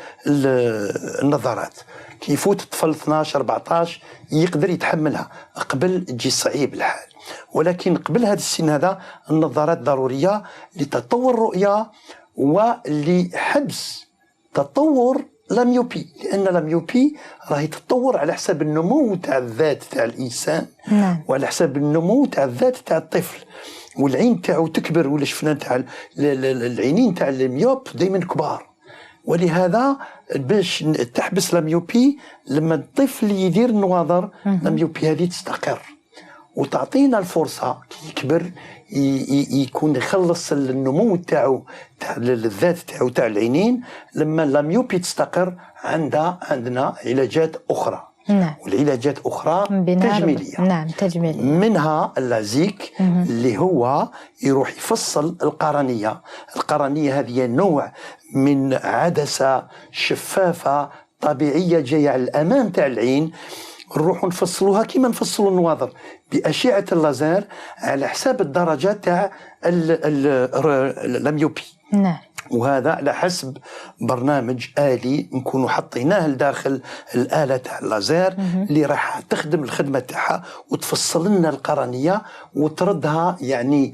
S2: النظارات. كي يفوت الطفل 12 14 يقدر يتحملها، قبل تجي صعيب الحال. ولكن قبل هذا السن هذا النظارات ضرورية لتطور الرؤية ولحبس تطور لاميوبي، لأن لاميوبي راهي تتطور على حساب النمو تاع الذات تاع الإنسان وعلى حساب النمو تاع الذات تاع الطفل. والعين تاعو تكبر، ولا شفنا تاع العينين تاع الميوب دائما كبار. ولهذا باش تحبس لاميوبي لما الطفل يدير النواظر لاميوبي هذه تستقر وتعطينا الفرصة كي يكبر يكون يخلص النمو تاعو تاع الذات تاعو تاع العينين. لما لاميوبي تستقر عندنا علاجات أخرى. والعلاجات أخرى تجميلية.
S1: تجميلية.
S2: منها اللازيك اللي هو يروح يفصل القرنية. القرنية هذه نوع من عدسة شفافة طبيعية جاية على الأمام تاع العين، نروح نفصلوها كما نفصلوا النواظر بأشعة اللازر على حساب الدرجات تاع اللاميوبي. وهذا على حسب برنامج آلي نكونوا حطيناه لداخل الآلة تاع اللازر اللي راح تخدم الخدمة تاعها وتفصل لنا القرنية وتردها، يعني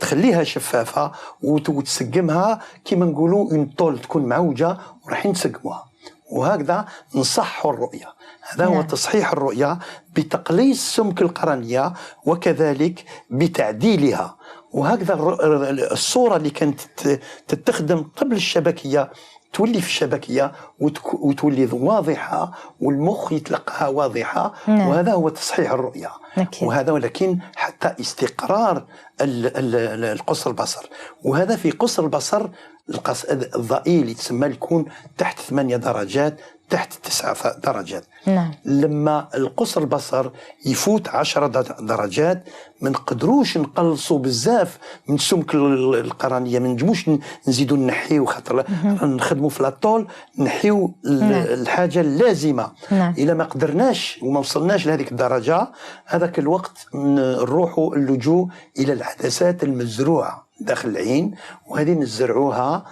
S2: تخليها شفافة وتسقمها كما نقولوا اون طول تكون معوجة وراح نسقموها. وهكذا نصحوا الرؤية. هذا هو تصحيح الرؤية بتقليص سمك القرنية وكذلك بتعديلها. وهكذا الصورة اللي كانت تتخدم قبل الشبكية تولي في الشبكية وتولي واضحة والمخ يتلقاها واضحة. وهذا هو تصحيح الرؤية. وهذا ولكن حتى استقرار القصر البصر. وهذا في قصر البصر الضئيل يتسمى يكون تحت 8 درجات تحت 9 درجات. لما القصر البصر يفوت 10 درجات ما نقدروش نقلصوا بزاف من سمك القرنية، ما نجموش نزيدوا نحيو، خاطر نخدموا في لاطول نحيو الحاجة اللازمة. إلا ما قدرناش وما وصلناش لهذيك الدرجة، هذاك الوقت نروحوا اللجوء إلى العدسات المزروعة داخل العين، وهذه نزرعوها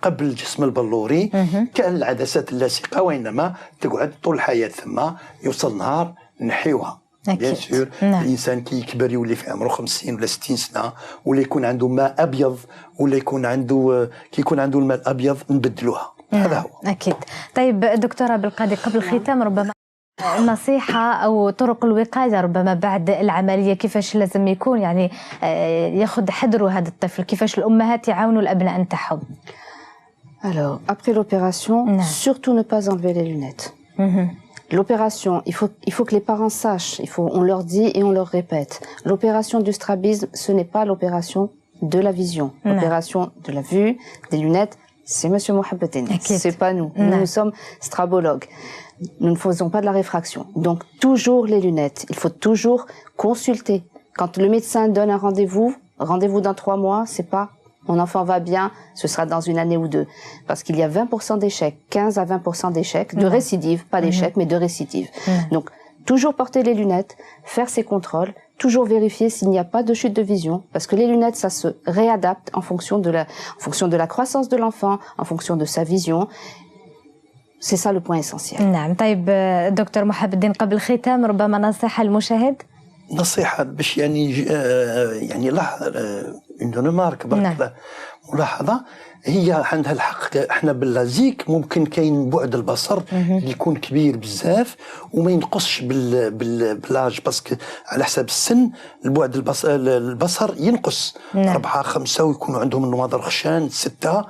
S2: قبل الجسم البلوري كالعدسات اللاصقة، وإنما تقعد طول الحياة ثم يوصل نهار نحيوها. بيان سور الإنسان كي يكبر يولي في عمره 50 ولا 60 سنة ولا يكون عنده ماء أبيض ولا يكون عنده كي يكون عنده الماء الأبيض نبدلوها. هذا هو.
S1: أكيد. طيب دكتورة بالقادي، قبل الختام ربما نصيحة أو طرق الوقاية ربما بعد العملية، كيفاش لازم يكون يعني ياخذ حذره هذا الطفل، كيفاش الأمهات يعاونوا الأبناء نتاعهم؟
S3: Alors, après l'opération, surtout ne pas enlever les lunettes. L'opération, il faut que les parents sachent, on leur dit et on leur répète. L'opération du strabisme, ce n'est pas l'opération de la vision. L'opération de la vue, des lunettes, c'est Monsieur Mohabbetine. C'est pas nous. Nous sommes strabologues. Nous ne faisons pas de la réfraction. Donc, toujours les lunettes. Il faut toujours consulter. Quand le médecin donne un rendez-vous dans 3 mois, c'est pas mon enfant va bien, ce sera dans une année ou 2. Parce qu'il y a 20% d'échecs, 15 à 20% d'échecs, de récidives, pas d'échecs, mais de récidives. Donc, toujours porter les lunettes, faire ses contrôles, toujours vérifier s'il n'y a pas de chute de vision, parce que les lunettes, ça se réadapte en fonction de la croissance de l'enfant, en fonction de sa vision. C'est ça le point essentiel.
S1: نعم. طيب دكتور محب الدين، قبل الختام ربما نصيحة المشاهد؟
S2: نصيحة باش يعني مارك برك ملاحظة، هي عندها الحق. احنا باللازيك ممكن كاين بعد البصر اللي يكون كبير بزاف وما ينقصش باللاج، باسكو على حساب السن البعد البصر ينقص 4 5 ويكونوا عندهم النواظر خشان 6.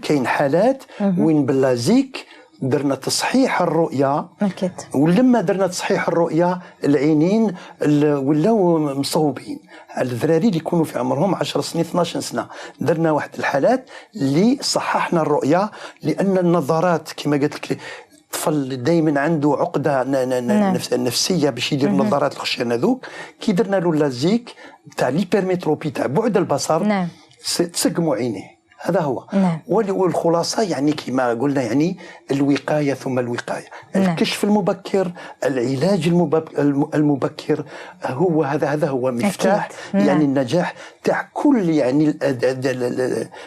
S2: كاين حالات وين باللازيك درنا تصحيح الرؤيه
S1: أكيد.
S2: ولما درنا تصحيح الرؤيه العينين ولاو مصوبين. الذراري اللي يكونوا في عمرهم 10 سنين 12 سنه درنا واحد الحالات اللي صححنا الرؤيه، لان النظارات كما قلت لك الطفل دائما عنده عقده نفسيه باش يدير النظارات الخشن هذوك. كي درنا له لازيك تاع ليبرميتروبي تاع بعد البصر تسقموا عينيه. هذا هو. والخلاصه يعني كما قلنا يعني الوقايه ثم الوقايه. الكشف المبكر، العلاج المبكر هو هذا هو مفتاح يعني النجاح تاع كل يعني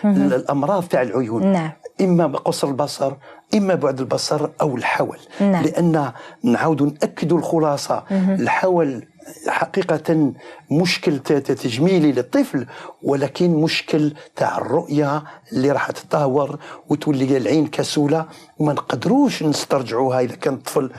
S2: الامراض تاع العيون. اما بقصر البصر، اما بعد البصر او الحول. لان نعاودوا ناكدوا الخلاصه، الحول حقيقة مشكل تجميلي للطفل، ولكن مشكل تاع الرؤية اللي راح تتدهور وتولي العين كسولة وما نقدروش نسترجعوها. إذا كان الطفل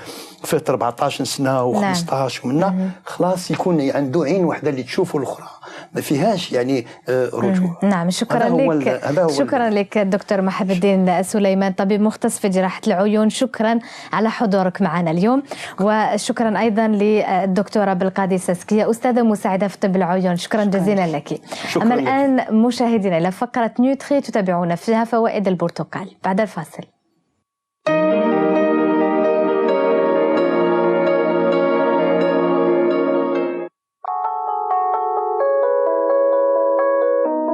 S2: فات 14 سنة و15 ومنه خلاص يكون عنده عين واحدة اللي تشوفه الأخرى ما فيهاش يعني رجوع.
S1: نعم، شكرا لك. شكرا لك دكتور محب الدين سليمان، طبيب مختص في جراحة العيون. شكرا على حضورك معنا اليوم، وشكرا أيضا للدكتورة بالقادي ساسكية أستاذة مساعدة في طب العيون. شكرا جزيلا لك. أما الآن مشاهدينا إلى فقرة نيوتري تتابعون فيها فوائد البرتقال بعد الفاصل.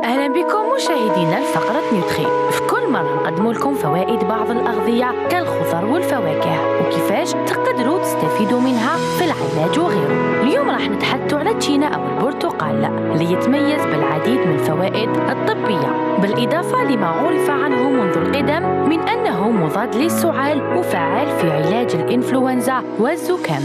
S9: أهلا بكم مشاهدينا لفقرة نيوتري. في كل مرة نقدم لكم فوائد بعض الأغذية كالخضر والفواكه وكيفاش تقدروا تستفيدوا منها في العلاج وغيره. اليوم راح نتحدث على التشينا أو البرتقال اللي يتميز بالعديد من الفوائد الطبية، بالإضافة لما عرف عنه منذ القدم من أنه مضاد للسعال وفعال في علاج الإنفلونزا والزكام.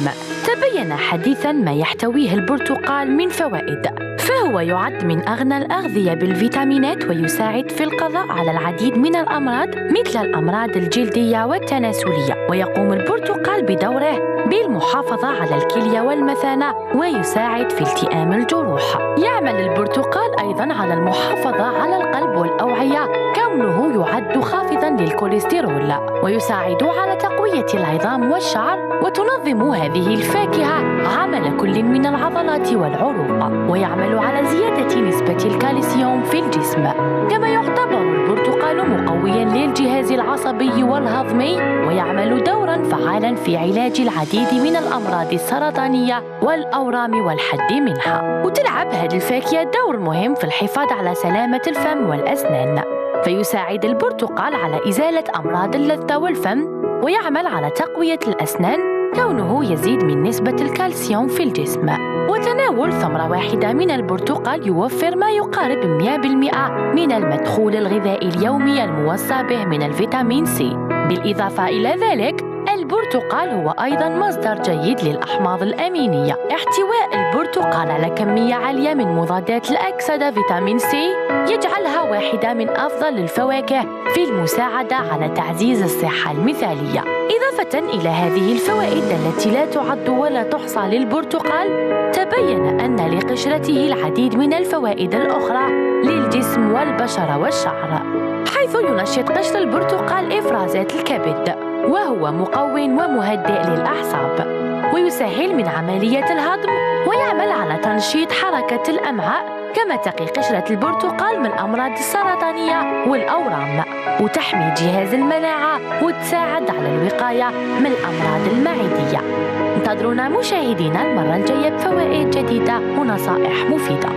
S9: تبين حديثا ما يحتويه البرتقال من فوائد، فهو يعد من أغنى الأغذية بالفيتامينات ويساعد في القضاء على العديد من الأمراض مثل الأمراض الجلدية والتناسلية. ويقوم البرتقال بدوره بالمحافظة على الكلية والمثانة ويساعد في التئام الجروح. يعمل البرتقال أيضا على المحافظة على القلب والأوعية كونه يعد خافضا للكوليسترول، ويساعد على تقوية العظام والشعر. وتنظم هذه الفاكهة عمل كل من العضلات والعروق، ويعمل على زيادة نسبة الكالسيوم في الجسم. كما يعتبر البرتقال مقويا للجهاز العصبي والهضمي، ويعمل دورا فعالا في علاج العديد من الأمراض السرطانية والأورام والحد منها. وتلعب هذه الفاكهة دور مهم في الحفاظ على سلامة الفم والأسنان، فيساعد البرتقال على إزالة أمراض اللثة والفم، ويعمل على تقوية الأسنان كونه يزيد من نسبة الكالسيوم في الجسم. وتناول ثمرة واحدة من البرتقال يوفر ما يقارب 100% من المدخول الغذائي اليومي الموصى به من الفيتامين سي. بالإضافة إلى ذلك البرتقال هو أيضا مصدر جيد للأحماض الأمينية. احتواء البرتقال على كمية عالية من مضادات الأكسدة فيتامين سي يجعلها واحدة من أفضل الفواكه في المساعدة على تعزيز الصحة المثالية. إضافة إلى هذه الفوائد التي لا تعد ولا تحصى للبرتقال، تبين أن لقشرته العديد من الفوائد الأخرى للجسم والبشرة والشعر، حيث ينشط قشر البرتقال إفرازات الكبد، وهو مقوٍ ومهدئ للأعصاب، ويسهل من عملية الهضم، ويعمل على تنشيط حركة الأمعاء. كما تقي قشرة البرتقال من الأمراض السرطانية والأورام، وتحمي جهاز المناعة، وتساعد على الوقاية من الأمراض المعدية. انتظرونا مشاهدينا المرة الجاية بفوائد جديدة ونصائح مفيدة.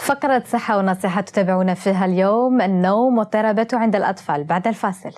S1: فقرة صحة ونصيحة تتابعون فيها اليوم النوم واضطراباته عند الأطفال بعد الفاصل.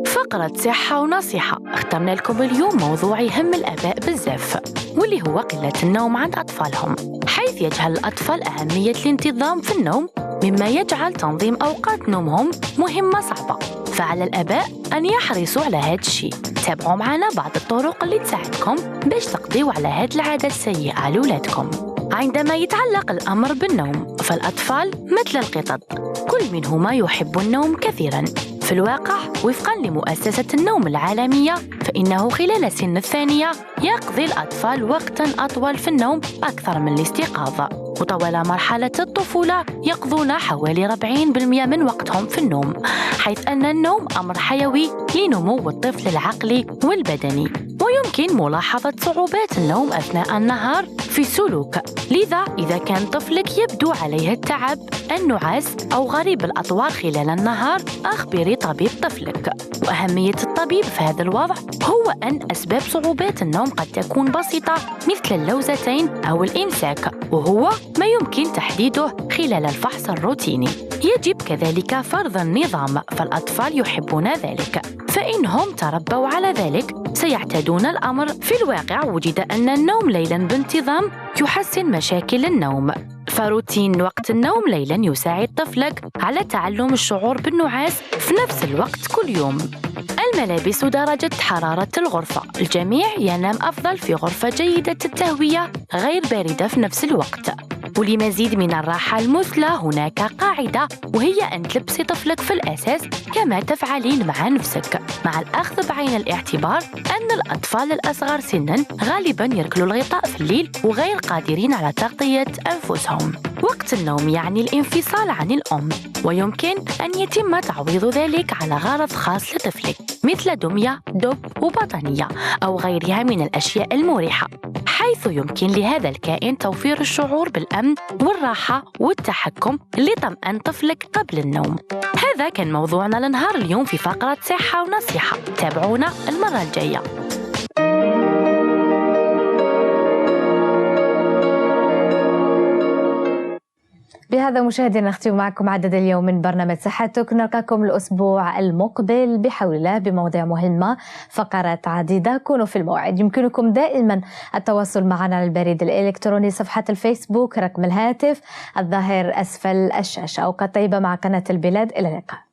S9: فقرة صحة ونصيحة اخترنا لكم اليوم موضوع يهم الآباء بزاف، واللي هو قلة النوم عند أطفالهم، حيث يجهل الأطفال أهمية الانتظام في النوم، مما يجعل تنظيم أوقات نومهم مهمة صعبة. فعلى الآباء أن يحرصوا على هذا الشيء. تابعوا معنا بعض الطرق اللي تساعدكم باش تقضيوا على هذه العادة السيئة لأولادكم. عندما يتعلق الأمر بالنوم فالأطفال مثل القطط، كل منهما يحب النوم كثيراً. في الواقع وفقاً لمؤسسة النوم العالمية فإنه خلال سن الثانية يقضي الأطفال وقتاً أطول في النوم أكثر من الاستيقاظ، وطوال مرحلة الطفولة يقضون حوالي 40% من وقتهم في النوم، حيث أن النوم أمر حيوي لنمو الطفل العقلي والبدني. ويمكن ملاحظة صعوبات النوم أثناء النهار في السلوك، لذا إذا كان طفلك يبدو عليه التعب، النعاس أو غريب الأطوار خلال النهار أخبري طبيب طفلك. وأهمية الطبيب في هذا الوضع هو أن أسباب صعوبات النوم قد تكون بسيطة مثل اللوزتين أو الإمساك، وهو ما يمكن تحديده خلال الفحص الروتيني. يجب كذلك فرض النظام، فالأطفال يحبون ذلك، فإنهم تربوا على ذلك سيعتادون الأمر. في الواقع وجد أن النوم ليلاً بانتظام يحسن مشاكل النوم، فروتين وقت النوم ليلاً يساعد طفلك على تعلم الشعور بالنعاس في نفس الوقت كل يوم. الملابس ودرجة حرارة الغرفة، الجميع ينام أفضل في غرفة جيدة التهوية غير باردة في نفس الوقت. ولمزيد من الراحة المثلى هناك قاعدة، وهي أن تلبسي طفلك في الأساس كما تفعلين مع نفسك، مع الأخذ بعين الاعتبار أن الأطفال الأصغر سناً غالباً يركلوا الغطاء في الليل وغير قادرين على تغطية أنفسهم. وقت النوم يعني الانفصال عن الأم، ويمكن أن يتم تعويض ذلك على غرض خاص لطفلك مثل دمية، دب وبطانية أو غيرها من الأشياء المريحة، حيث يمكن لهذا الكائن توفير الشعور بالأمن والراحة والتحكم لطمأن طفلك قبل النوم. هذا كان موضوعنا لنهار اليوم في فقرة صحة ونصيحة، تابعونا المرة الجاية.
S1: بهذا مشاهدينا نختم معكم عدد اليوم من برنامج صحتك. نلقاكم الأسبوع المقبل بحول الله بمواضيع مهمة، فقرات عديدة. كونوا في الموعد. يمكنكم دائما التواصل معنا على البريد الإلكتروني، صفحة الفيسبوك، رقم الهاتف الظاهر أسفل الشاشة. أوقات طيبة مع قناة البلاد. إلى اللقاء.